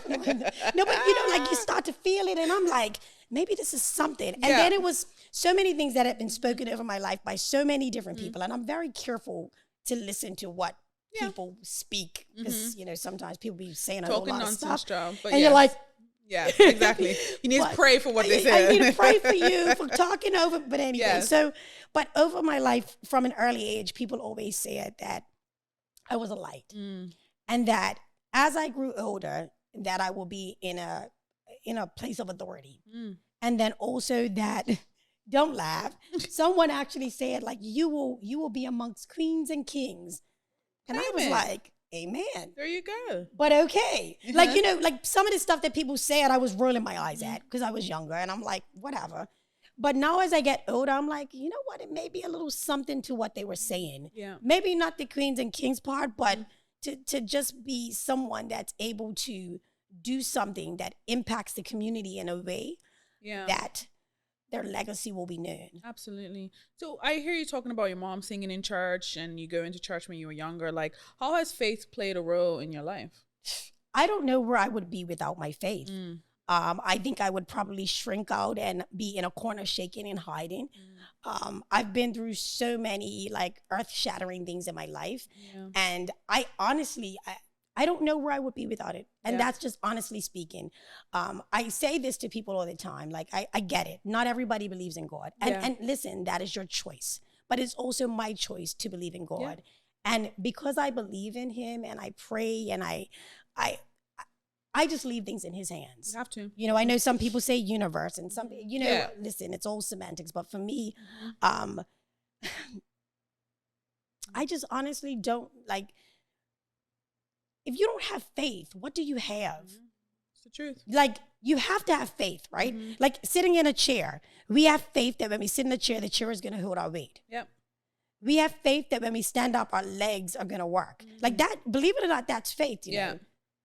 Speaker 3: No, but like you start to feel it, and I'm like, maybe this is something. And then it was so many things that had been spoken over my life by so many different people, and I'm very careful to listen to what people speak, because sometimes people be saying a whole lot of stuff,
Speaker 2: but
Speaker 3: and you're like,
Speaker 2: yeah, exactly. You need to pray for what they said.
Speaker 3: I need to pray for you for talking over. But anyway, but over my life from an early age, people always said that I was a light, and that as I grew older, that I will be in a place of authority, and then also that. Don't laugh. Someone actually said, like, you will be amongst queens and kings, and I was like, amen.
Speaker 2: There you go.
Speaker 3: But okay. Like, like some of the stuff that people said, I was rolling my eyes at because I was younger, and I'm like, whatever. But now as I get older, I'm like, you know what? It may be a little something to what they were saying. Yeah. Maybe not the queens and kings part, but to just be someone that's able to do something that impacts the community in a way that their legacy will be known. Absolutely.
Speaker 2: So I hear you talking about your mom singing in church, and you go into church when you were younger. Like, how has faith played a role in your life?
Speaker 3: I don't know where I would be without my faith. I think I would probably shrink out and be in a corner shaking and hiding. I've been through so many like earth-shattering things in my life. And I honestly, I don't know where I would be without it. And that's just honestly speaking. I say this to people all the time. Like, I get it. Not everybody believes in God. And listen, that is your choice. But it's also my choice to believe in God. And because I believe in him and I pray and I just leave things in his hands.
Speaker 2: You have to.
Speaker 3: I know some people say universe, and some, listen, it's all semantics. But for me, I just honestly don't like, if you don't have faith, what do you have?
Speaker 2: It's the truth.
Speaker 3: Like, you have to have faith, right? Like sitting in a chair. We have faith that when we sit in the chair is going to hold our weight. Yep. We have faith that when we stand up, our legs are going to work. Like that, believe it or not, that's faith. You know?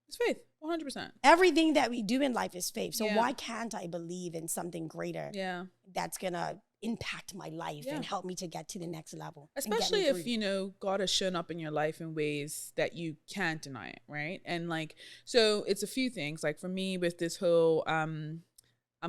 Speaker 2: It's faith. 100%.
Speaker 3: Everything that we do in life is faith. So why can't I believe in something greater that's going to impact my life and help me to get to the next level?
Speaker 2: Especially if, God has shown up in your life in ways that you can't deny it, right? And like, so it's a few things. Like for me with this whole, I'm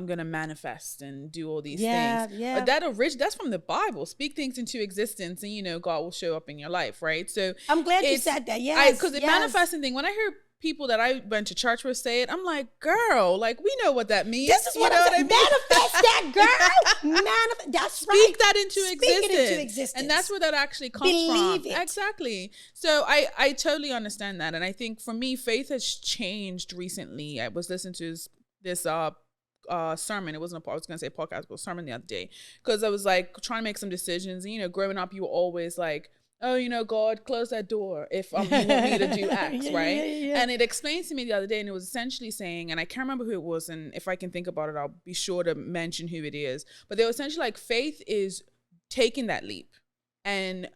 Speaker 2: going to manifest and do all these things. Yeah. But that's from the Bible. Speak things into existence and, God will show up in your life, right? So
Speaker 3: I'm glad you said that. Yes.
Speaker 2: Because the manifesting thing, when I hear people that I went to church with say it, I'm like, girl, like we know what that means.
Speaker 3: This is what I mean? Manifest that, girl. That's right.
Speaker 2: Speak that into existence. And that's where that actually comes
Speaker 3: Believe
Speaker 2: from.
Speaker 3: It.
Speaker 2: Exactly. So I totally understand that. And I think for me, faith has changed recently. I was listening to this sermon. It wasn't I was going to say podcast, but a sermon the other day. Because I was like trying to make some decisions. And, growing up, you were always like, oh, God, close that door if you want me to do X,
Speaker 3: Yeah,
Speaker 2: right?
Speaker 3: yeah, yeah.
Speaker 2: And it explained to me the other day, and it was essentially saying, and I can't remember who it was, and if I can think about it, I'll be sure to mention who it is. But they were essentially like, faith is taking that leap and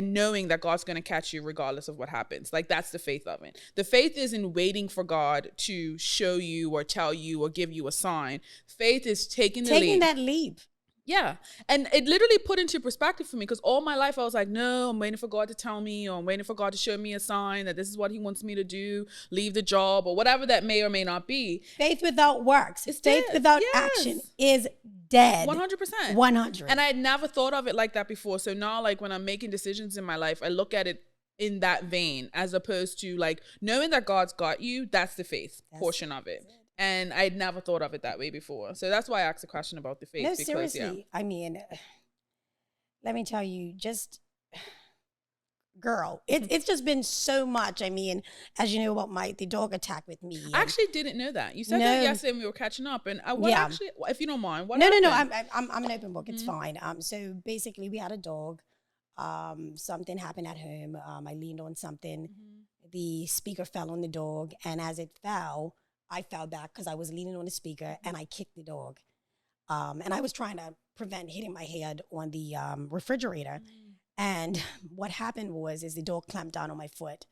Speaker 2: knowing that God's going to catch you regardless of what happens. Like, that's the faith of it. The faith isn't waiting for God to show you or tell you or give you a sign. Faith is taking the leap.
Speaker 3: Taking that leap.
Speaker 2: Yeah. And it literally put into perspective for me, because all my life I was like, no, I'm waiting for God to tell me, or I'm waiting for God to show me a sign that this is what he wants me to do, leave the job, or whatever that may or may not be.
Speaker 3: Faith without works,
Speaker 2: It's
Speaker 3: faith
Speaker 2: dead.
Speaker 3: without
Speaker 2: Yes.
Speaker 3: action is dead.
Speaker 2: 100%.
Speaker 3: 100.
Speaker 2: And I had never thought of it like that before. So now, like, when I'm making decisions in my life, I look at it in that vein, as opposed to like knowing that God's got you. That's the faith portion of it. And I'd never thought of it that way before. So that's why I asked the question about the faith.
Speaker 3: No,
Speaker 2: because,
Speaker 3: seriously.
Speaker 2: yeah.
Speaker 3: I mean, let me tell you, just girl, it's just been so much. I mean, as you know about the dog attack with me.
Speaker 2: I actually didn't know that. You said that yesterday when we were catching up, and actually, if you don't mind, what
Speaker 3: No,
Speaker 2: happened?
Speaker 3: I'm an open book. It's fine. So basically, we had a dog. Something happened at home. I leaned on something. The speaker fell on the dog, and as it fell, I fell back because I was leaning on the speaker, and I kicked the dog. And I was trying to prevent hitting my head on the refrigerator. And what happened is the dog clamped down on my foot,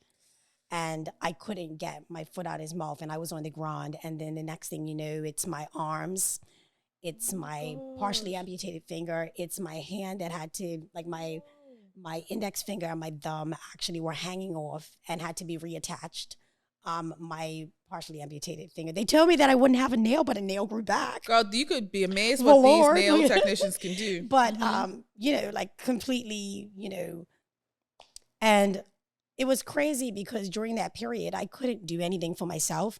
Speaker 3: and I couldn't get my foot out of his mouth, and I was on the ground. And then the next thing you know, it's my arms, it's my partially amputated finger, it's my hand that had to, like, my index finger and my thumb actually were hanging off and had to be reattached. My partially amputated finger. They told me that I wouldn't have a nail, but a nail grew back.
Speaker 2: God, you could be amazed what these nail technicians can do.
Speaker 3: But, like, completely, and it was crazy because during that period, I couldn't do anything for myself.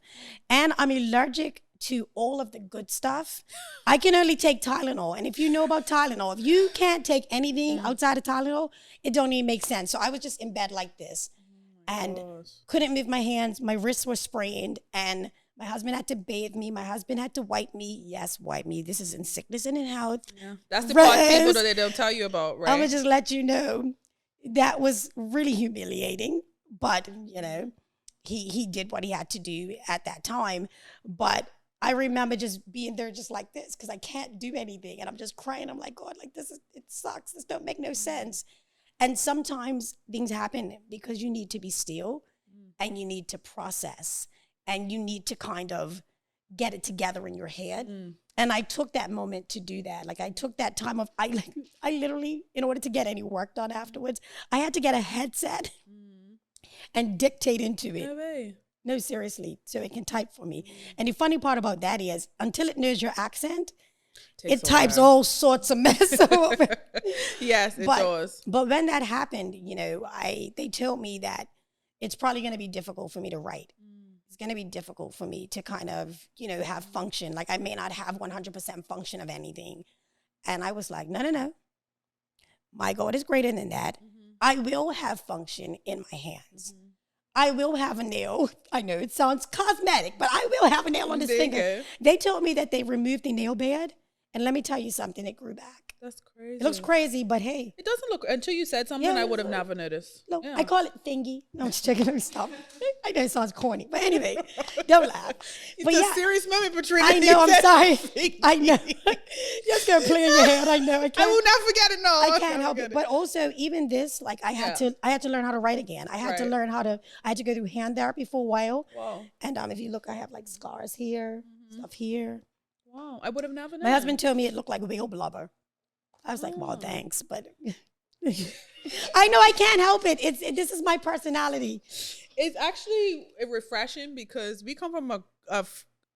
Speaker 3: And I'm allergic to all of the good stuff. I can only take Tylenol. And if you know about Tylenol, if you can't take anything outside of Tylenol, it don't even make sense. So I was just in bed like this and couldn't move my hands. My wrists were sprained, and my husband had to bathe me. My husband had to wipe me. Yes, wipe me. This is in sickness and in health.
Speaker 2: Yeah. That's the part people that they don't tell you about, right?
Speaker 3: I'm going to just let you know that was really humiliating. But, he did what he had to do at that time. But I remember just being there just like this because I can't do anything. And I'm just crying. I'm like, God, like, it sucks. This don't make no sense. And sometimes things happen because you need to be still and you need to process and you need to kind of get it together in your head. And I took that moment to do that. Like, I took that time of, I literally, in order to get any work done afterwards, I had to get a headset and dictate into it.
Speaker 2: No way.
Speaker 3: No, seriously. So it can type for me. And the funny part about that is, until it knows your accent, it types all sorts of mess over.
Speaker 2: Yes, it does.
Speaker 3: But when that happened, they told me that it's probably going to be difficult for me to write. It's going to be difficult for me to kind of, have function. Like, I may not have 100% function of anything. And I was like, no. My God is greater than that. I will have function in my hands. I will have a nail. I know it sounds cosmetic, but I will have a nail on this finger. They told me that they removed the nail bed, and let me tell you something, it grew back.
Speaker 2: That's crazy.
Speaker 3: It looks crazy, but hey.
Speaker 2: It doesn't look, until you said something, I would have never noticed.
Speaker 3: No, I call it thingy. No, I'm just checking. Let me stop. I know it sounds corny, but anyway, don't laugh.
Speaker 2: It's a serious moment, Patrina.
Speaker 3: I know, I'm sorry. I know. Just gonna play in your head. I know.
Speaker 2: I will never forget it. No,
Speaker 3: I can't help it. But also, even this, like, I had to learn how to write again. I had to learn I had to go through hand therapy for a while.
Speaker 2: Wow.
Speaker 3: And if you look, I have like scars here, stuff here.
Speaker 2: Wow, I would have never known.
Speaker 3: My husband told me it looked like whale blubber. I was like, well, thanks, but I know I can't help it. This is my personality.
Speaker 2: It's actually refreshing because we come from a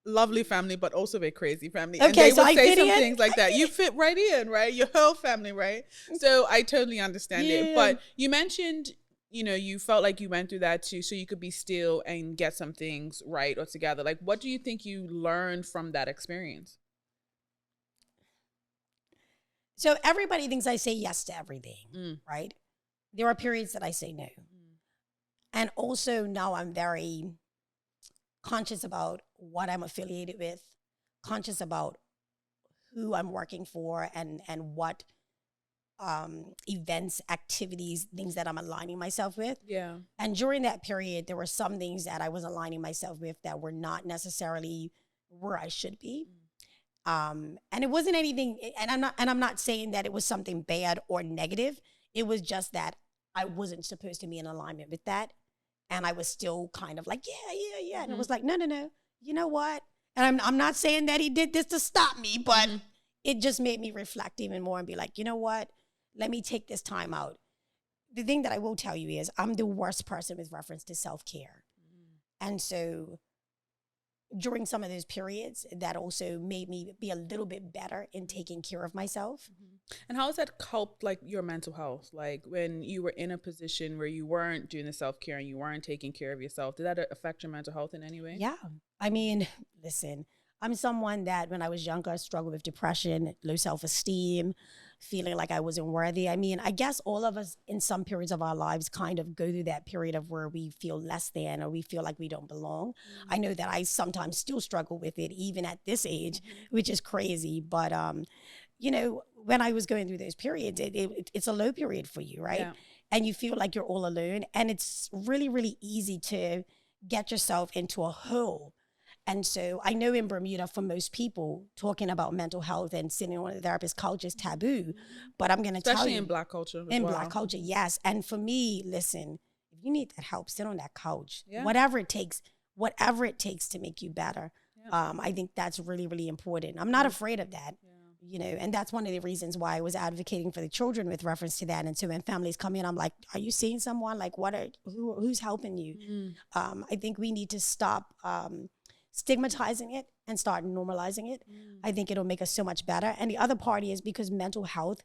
Speaker 2: lovely family, but also a crazy family.
Speaker 3: Okay,
Speaker 2: and they
Speaker 3: so
Speaker 2: would
Speaker 3: I
Speaker 2: say
Speaker 3: fit
Speaker 2: some
Speaker 3: in?
Speaker 2: things like that. You fit right in, right? Your whole family, right? So I totally understand it. But you mentioned, you felt like you went through that too, so you could be still and get some things right or together. Like, what do you think you learned from that experience?
Speaker 3: So everybody thinks I say yes to everything, right? There are periods that I say no. And also now I'm very conscious about what I'm affiliated with, conscious about who I'm working for and what events, activities, things that I'm aligning myself with.
Speaker 2: Yeah.
Speaker 3: And during that period, there were some things that I was aligning myself with that were not necessarily where I should be. And it wasn't anything, and I'm not saying that it was something bad or negative. It was just that I wasn't supposed to be in alignment with that. And I was still kind of like, yeah. And it was like, no. You know what? And I'm not saying that he did this to stop me, but it just made me reflect even more and be like, you know what? Let me take this time out. The thing that I will tell you is I'm the worst person with reference to self-care. And so during some of those periods, that also made me be a little bit better in taking care of myself.
Speaker 2: And how has that helped like your mental health? Like when you were in a position where you weren't doing the self-care and you weren't taking care of yourself, did that affect your mental health in any way?
Speaker 3: Yeah. I mean, listen, I'm someone that when I was younger, struggled with depression, low self-esteem, feeling like I wasn't worthy. I mean, I guess all of us in some periods of our lives kind of go through that period of where we feel less than or we feel like we don't belong. I know that I sometimes still struggle with it even at this age, which is crazy. But, you know, when I was going through those periods, it's a low period for you, right?
Speaker 2: Yeah.
Speaker 3: And you feel like you're all alone. And it's really, really easy to get yourself into a hole. And so I know in Bermuda, for most people, talking about mental health and sitting on a therapist couch is taboo. But I'm going to tell you.
Speaker 2: Especially in Black culture.
Speaker 3: In Black culture, yes. And for me, listen, if you need that help, sit on that couch.
Speaker 2: Yeah.
Speaker 3: Whatever it takes to make you better.
Speaker 2: Yeah.
Speaker 3: I think that's really, really important. I'm not afraid of that. You know, and that's one of the reasons why I was advocating for the children with reference to that. And so when families come in, I'm like, are you seeing someone? Like, who's helping you? I think we need to stop stigmatizing it and start normalizing it. I think it'll make us so much better. And the other part is because mental health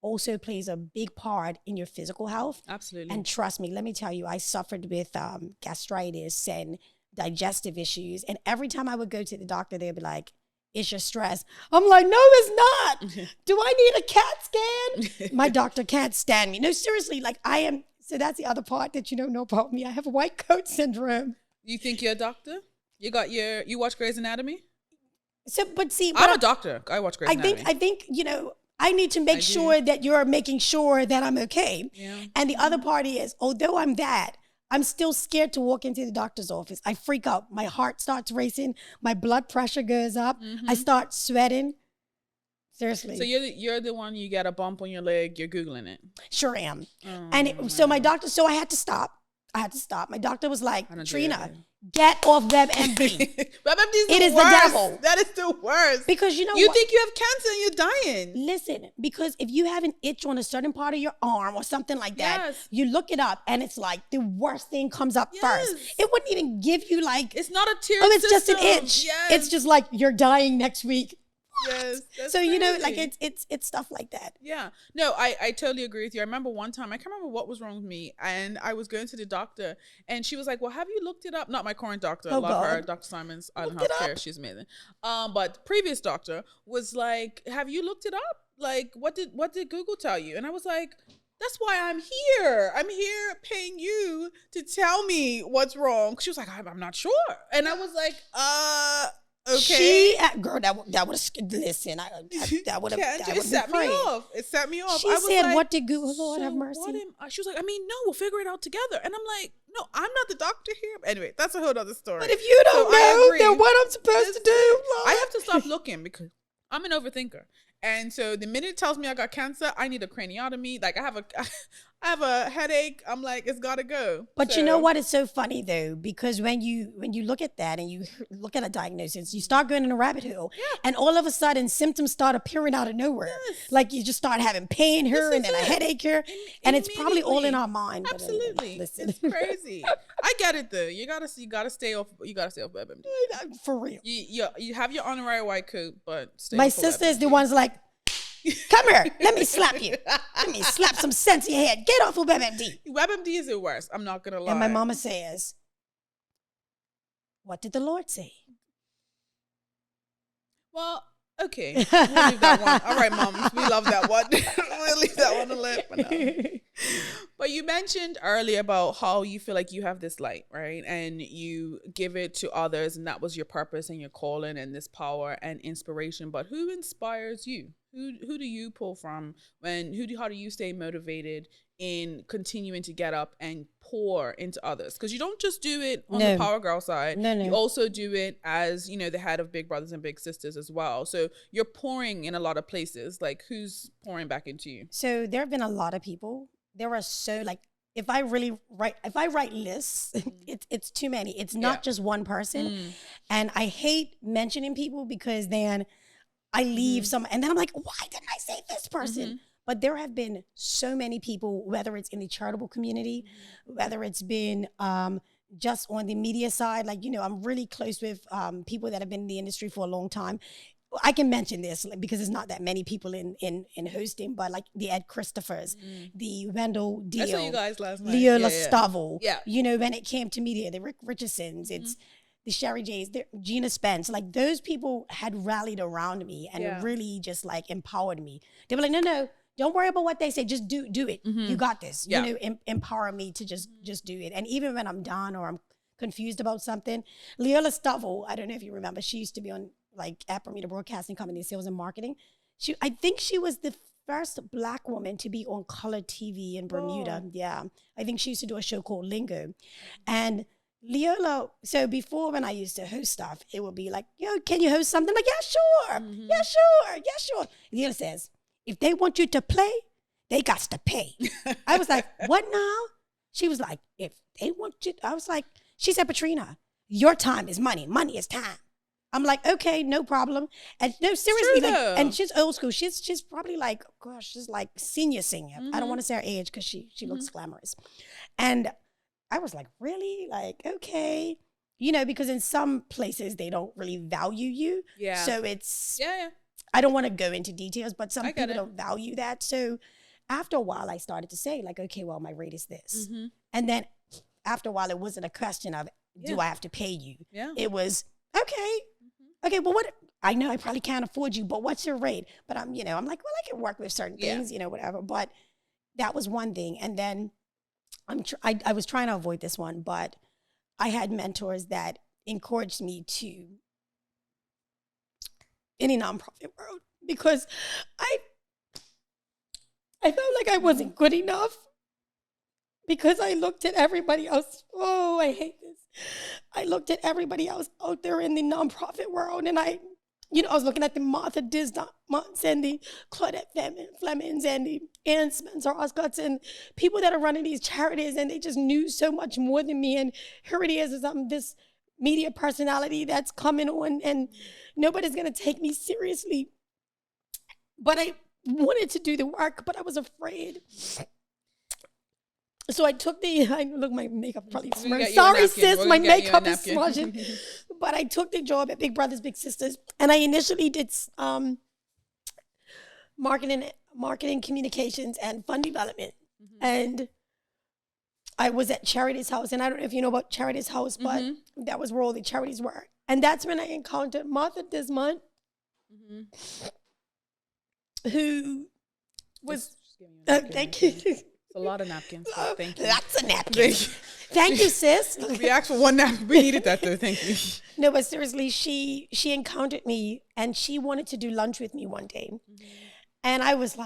Speaker 3: also plays a big part in your physical health.
Speaker 2: Absolutely.
Speaker 3: And trust me, let me tell you, I suffered with gastritis and digestive issues. And every time I would go to the doctor, they'd be like, it's your stress. I'm like, no, it's not. Do I need a CAT scan? My doctor can't stand me. No, seriously, like I am. So that's the other part that you don't know about me. I have white coat syndrome.
Speaker 2: You think you're a doctor? You watch Grey's Anatomy?
Speaker 3: So, but see,
Speaker 2: I'm a doctor. I watch Grey's Anatomy.
Speaker 3: I think, you know, I need to make sure that you're making sure that I'm okay.
Speaker 2: Yeah.
Speaker 3: And the other party is, although I'm that, I'm still scared to walk into the doctor's office. I freak out. My heart starts racing. My blood pressure goes up. I start sweating. Seriously.
Speaker 2: So you're the one, you get a bump on your leg, you're Googling it.
Speaker 3: Sure am. So my doctor, so I had to stop. My doctor was like, Trina, get off WebMD.
Speaker 2: WebMD is
Speaker 3: It
Speaker 2: the
Speaker 3: is
Speaker 2: worst.
Speaker 3: the devil.
Speaker 2: That is the worst.
Speaker 3: Because you know
Speaker 2: you
Speaker 3: what?
Speaker 2: think you have cancer and you're dying.
Speaker 3: Listen, because if you have an itch on a certain part of your arm or something like that, you look it up and it's like the worst thing comes up first. It wouldn't even give you like,
Speaker 2: it's not a tear
Speaker 3: it's just an
Speaker 2: system.
Speaker 3: itch.
Speaker 2: Yes.
Speaker 3: It's just like you're dying next week.
Speaker 2: Yes.
Speaker 3: So you know, like it's stuff like that.
Speaker 2: Yeah. No, I totally agree with you. I remember one time, I can't remember what was wrong with me, and I was going to the doctor, and she was like, "Well, have you looked it up?" Not my current doctor. I love her, Dr. Simons. I don't have care. She's amazing. But the previous doctor was like, "Have you looked it up? Like, what did Google tell you?" And I was like, that's why I'm here. I'm here paying you to tell me what's wrong. She was like, I'm not sure. And I was like, okay.
Speaker 3: Girl, that would have, listen, that would have,
Speaker 2: it set me off. It set me off.
Speaker 3: She said, like, what did Google, Lord have mercy?
Speaker 2: She was like, I mean, no, we'll figure it out together. And I'm like, no, I'm not the doctor here. Anyway, that's a whole other story.
Speaker 3: But if you don't know, then what I'm supposed to do? Lord?
Speaker 2: I have to stop looking because I'm an overthinker. And so the minute it tells me I got cancer, I need a craniotomy. Like I have a headache. I'm like, it's gotta go.
Speaker 3: But you know what? It's so funny though, because when you look at that and you look at a diagnosis, you start going in a rabbit hole, and all of a sudden symptoms start appearing out of nowhere. Yes. Like you just start having pain here and then a headache here, and it's probably all in our mind.
Speaker 2: Absolutely, listen, it's crazy. I get it though. You gotta stay off. You gotta stay off WebMD
Speaker 3: for real.
Speaker 2: You have your honorary white coat, but stay
Speaker 3: my
Speaker 2: off
Speaker 3: sister
Speaker 2: WebMD.
Speaker 3: is the one's like, come here, let me slap you. Let me slap some sense in your head. Get off of WebMD.
Speaker 2: WebMD is the worst. I'm not gonna lie.
Speaker 3: And my mama says, what did the Lord say?
Speaker 2: Well, okay. We'll leave that one. All right, moms. We love that one. We'll leave that one alone for now. But you mentioned earlier about how you feel like you have this light, right? And you give it to others, and that was your purpose and your calling and this power and inspiration. But who inspires you? who do you pull from how do you stay motivated in continuing to get up and pour into others? Because you don't just do it on the Power Girl side.
Speaker 3: No.
Speaker 2: You also do it as, the head of Big Brothers and Big Sisters as well. So you're pouring in a lot of places. Like, who's pouring back into you?
Speaker 3: So there have been a lot of people. There are if I write lists, it's too many. It's not just one person. And I hate mentioning people because then I leave some, and then I'm like, why didn't I say this person? But there have been so many people, whether it's in the charitable community, whether it's been just on the media side. Like, I'm really close with people that have been in the industry for a long time. I can mention this because it's not that many people in hosting, but like the Ed Christophers, the Wendell Deal,
Speaker 2: I saw you guys last night.
Speaker 3: Leola Stovall.
Speaker 2: Yeah.
Speaker 3: When it came to media, the Rick Richardsons, it's the Sherry Jays, Gina Spence, like those people had rallied around me and really just like empowered me. They were like, no, don't worry about what they say. Just do it. You got this. Empower me to just do it. And even when I'm done or I'm confused about something, Leola Stovall, I don't know if you remember, she used to be on like at Bermuda Broadcasting Company, sales and marketing. I think she was the first Black woman to be on color TV in Bermuda. Oh. Yeah. I think she used to do a show called Lingo. And Leola, so before when I used to host stuff, it would be like, can you host something? Like, yeah, sure. Yeah, sure. Leola says, if they want you to play, they got to pay. I was like, what now? She was like, if they want you, I was like, she said, Patrina, your time is money. Money is time. I'm like, okay, no problem. And no, seriously, and she's old school. She's probably like, gosh, she's like senior. I don't want to say her age because she looks glamorous. And I was like, really? Like, okay. Because in some places they don't really value you. Yeah. So it's, I don't want to go into details, but some people don't value that. So after a while, I started to say like, okay, well, my rate is this. And then after a while, it wasn't a question of, do I have to pay you? Yeah. It was, okay, well, what, I know I probably can't afford you, but what's your rate? But I'm like, well, I can work with certain things, whatever. But that was one thing. And then I was trying to avoid this one, but I had mentors that encouraged me to any nonprofit world because I felt like I wasn't good enough because I looked at everybody else. Oh, I hate this. I looked at everybody else out there in the nonprofit world, and I was looking at the Martha Dismonts and the Claudette Flemings and the Ann Spencer Oscotts and people that are running these charities, and they just knew so much more than me. And here it is, I'm this media personality that's coming on, and nobody's going to take me seriously. But I wanted to do the work, but I was afraid. So I took look, my makeup probably smudged. Sorry, sis, my makeup is smudging. But I took the job at Big Brothers Big Sisters, and I initially did marketing, communications, and fund development. And I was at Charity's House, and I don't know if you know about Charity's House, but that was where all the charities were. And that's when I encountered Martha Dismont, who was, thank you.
Speaker 2: A lot of napkins. Thank you.
Speaker 3: Lots of napkins. Thank you, sis.
Speaker 2: We asked for one napkin. We needed that though. Thank you.
Speaker 3: No, but seriously, she encountered me and she wanted to do lunch with me one day. And I was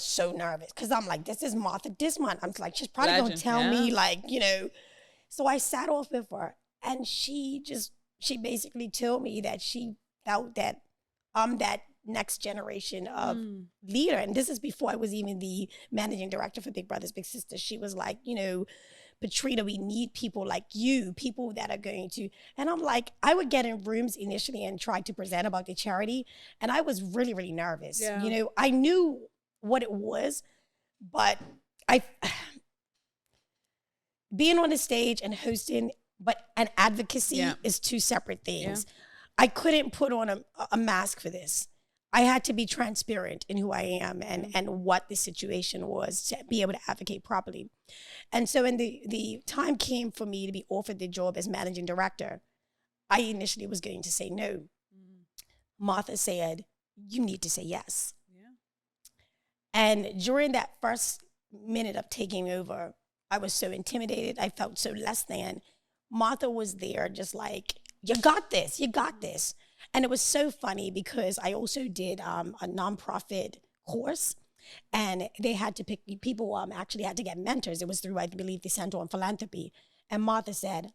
Speaker 3: so nervous because I'm like, this is Martha Dismont. I'm like, she's probably going to tell me like, So I sat off with her and she basically told me that she felt that I'm that next generation of leader. And this is before I was even the managing director for Big Brothers Big Sisters. She was like, Patrina, we need people like you, people that are going to, and I'm like, I would get in rooms initially and try to present about the charity. And I was really, really nervous. Yeah. I knew what it was, but being on the stage and hosting, and advocacy is two separate things. Yeah. I couldn't put on a mask for this. I had to be transparent in who I am and what the situation was to be able to advocate properly. And so when the time came for me to be offered the job as managing director, I initially was going to say no. Martha said, you need to say yes. Yeah. And during that first minute of taking over, I was so intimidated. I felt so less than. Martha was there just like, you got this. And it was so funny because I also did a nonprofit course, and they had to pick people, actually had to get mentors. It was through, I believe, the Center on Philanthropy. And Martha said,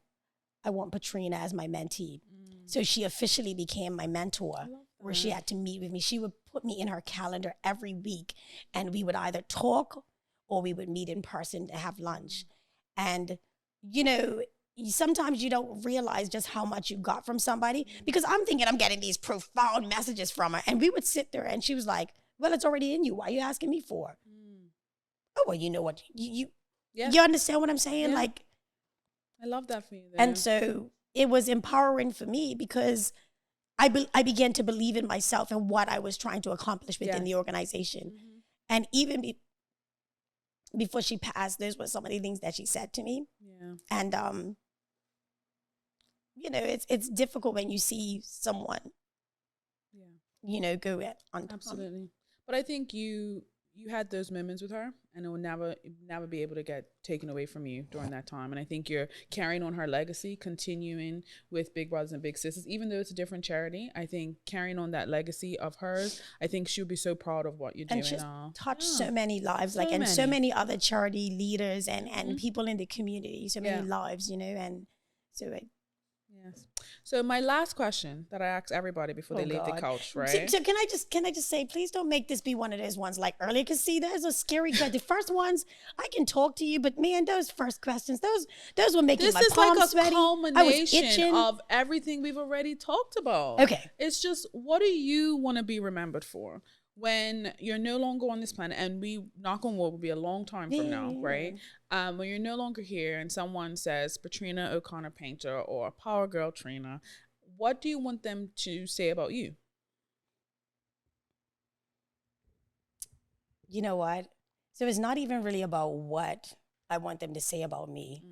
Speaker 3: I want Patrina as my mentee. So she officially became my mentor, where she had to meet with me. She would put me in her calendar every week, and we would either talk or we would meet in person to have lunch. And, you know, sometimes you don't realize just how much you got from somebody, because I'm thinking I'm getting these profound messages from her. And we would sit there and she was like, well, it's already in you. Why are you asking me for? Oh, well, you know what? You understand what I'm saying?
Speaker 2: Yeah.
Speaker 3: Like,
Speaker 2: I love that for you.
Speaker 3: And so it was empowering for me because I began to believe in myself and what I was trying to accomplish within the organization. And even before she passed, those were some of the things that she said to me. And, you know, it's difficult when you see someone, you know, go on.
Speaker 2: Absolutely. But I think you had those moments with her, and it will never be able to get taken away from you during that time. And I think you're carrying on her legacy, continuing with Big Brothers and Big Sisters, even though it's a different charity. I think carrying on that legacy of hers, I think she'll be so proud of what you're doing now.
Speaker 3: Touched so many lives, so many other charity leaders and people in the community, so many lives, you know, and so it.
Speaker 2: Yes. So my last question that I ask everybody before they leave the couch, right?
Speaker 3: So can I just say, please don't make this be one of those ones like earlier, because see, there's a scary gut. The first ones, I can talk to you, but man, those first questions, those were making my palms sweaty.
Speaker 2: This is like a culmination of everything we've already talked about.
Speaker 3: Okay.
Speaker 2: It's just, what do you want to be remembered for when you're no longer on this planet? And we, knock on wood, will be a long time from now, right? When you're no longer here and someone says Patrina O'Connor-Paynter or Power Girl Trina, what do you want them to say about you?
Speaker 3: You know what? So it's not even really about what I want them to say about me.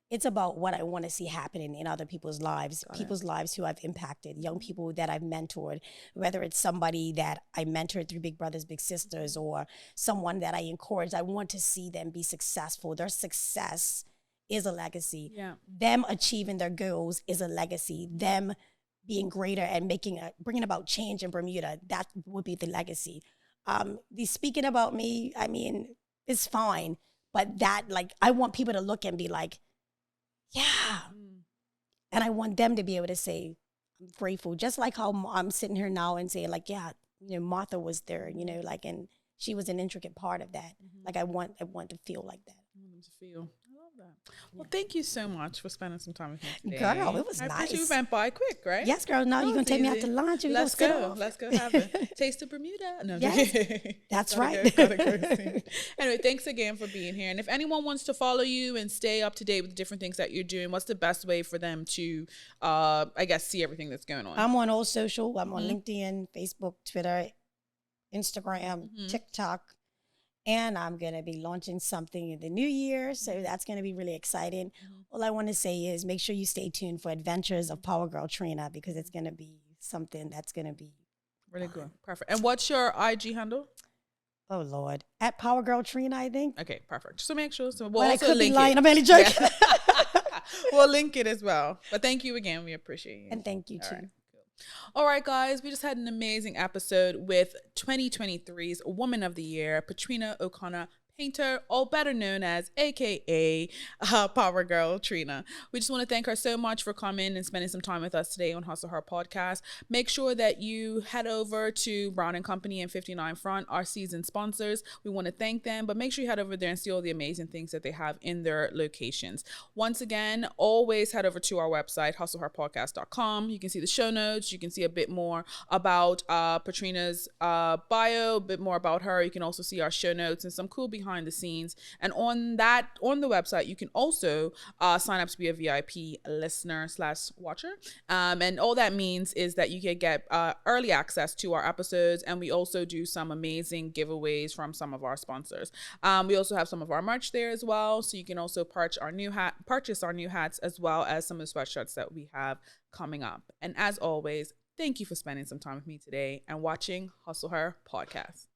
Speaker 3: It's about what I want to see happening in other people's lives, lives who I've impacted, young people that I've mentored, whether it's somebody that I mentored through Big Brothers, Big Sisters, or someone that I encouraged. I want to see them be successful. Their success is a legacy. Them achieving their goals is a legacy. Them being greater and bringing about change in Bermuda, that would be the legacy. The speaking about me, I mean, it's fine, but that, like, I want people to look and be like, yeah. And I want them to be able to say, I'm grateful. Just like how I'm sitting here now and saying, like, yeah, you know, Martha was there, you know, like, and she was an intricate part of that. Like, I want to feel like that. I want them to feel. I love that. Well, thank you so much for spending some time with me today. Girl, it was nice. You went by quick, right? Yes, girl. Now you're going to take me out to lunch. Let's go. Let's go have a taste of Bermuda. No, yes, that's right. Anyway, thanks again for being here. And if anyone wants to follow you and stay up to date with the different things that you're doing, what's the best way for them to, I guess, see everything that's going on? I'm on all social. I'm on LinkedIn, Facebook, Twitter, Instagram, TikTok. And I'm going to be launching something in the new year. So that's going to be really exciting. All I want to say is make sure you stay tuned for Adventures of Power Girl Trina, because it's going to be something that's going to be really good. Perfect. And what's your IG handle? Oh, Lord. At Power Girl Trina, I think. Okay, perfect. So make sure. So we'll also link it. I'm only joking. Yeah. We'll link it as well. But thank you again. We appreciate you. And thank you, too. All right, guys, we just had an amazing episode with 2023's Woman of the Year, Patrina O'Connor-Paynter, all better known as AKA Power Girl Trina. We just want to thank her so much for coming and spending some time with us today on Hustle Her Podcast. Make sure that you head over to Brown & Company and 59 Front, our season sponsors. We want to thank them, but make sure you head over there and see all the amazing things that they have in their locations. Once again, always head over to our website, hustleherpodcast.com. You can see the show notes. You can see a bit more about Patrina's bio, a bit more about her. You can also see our show notes and some cool behind the scenes. And on the website, you can also sign up to be a VIP listener/watcher. And all that means is that you can get early access to our episodes. And we also do some amazing giveaways from some of our sponsors. We also have some of our merch there as well. So you can also purchase our new hats, as well as some of the sweatshirts that we have coming up. And as always, thank you for spending some time with me today and watching Hustle Her Podcast.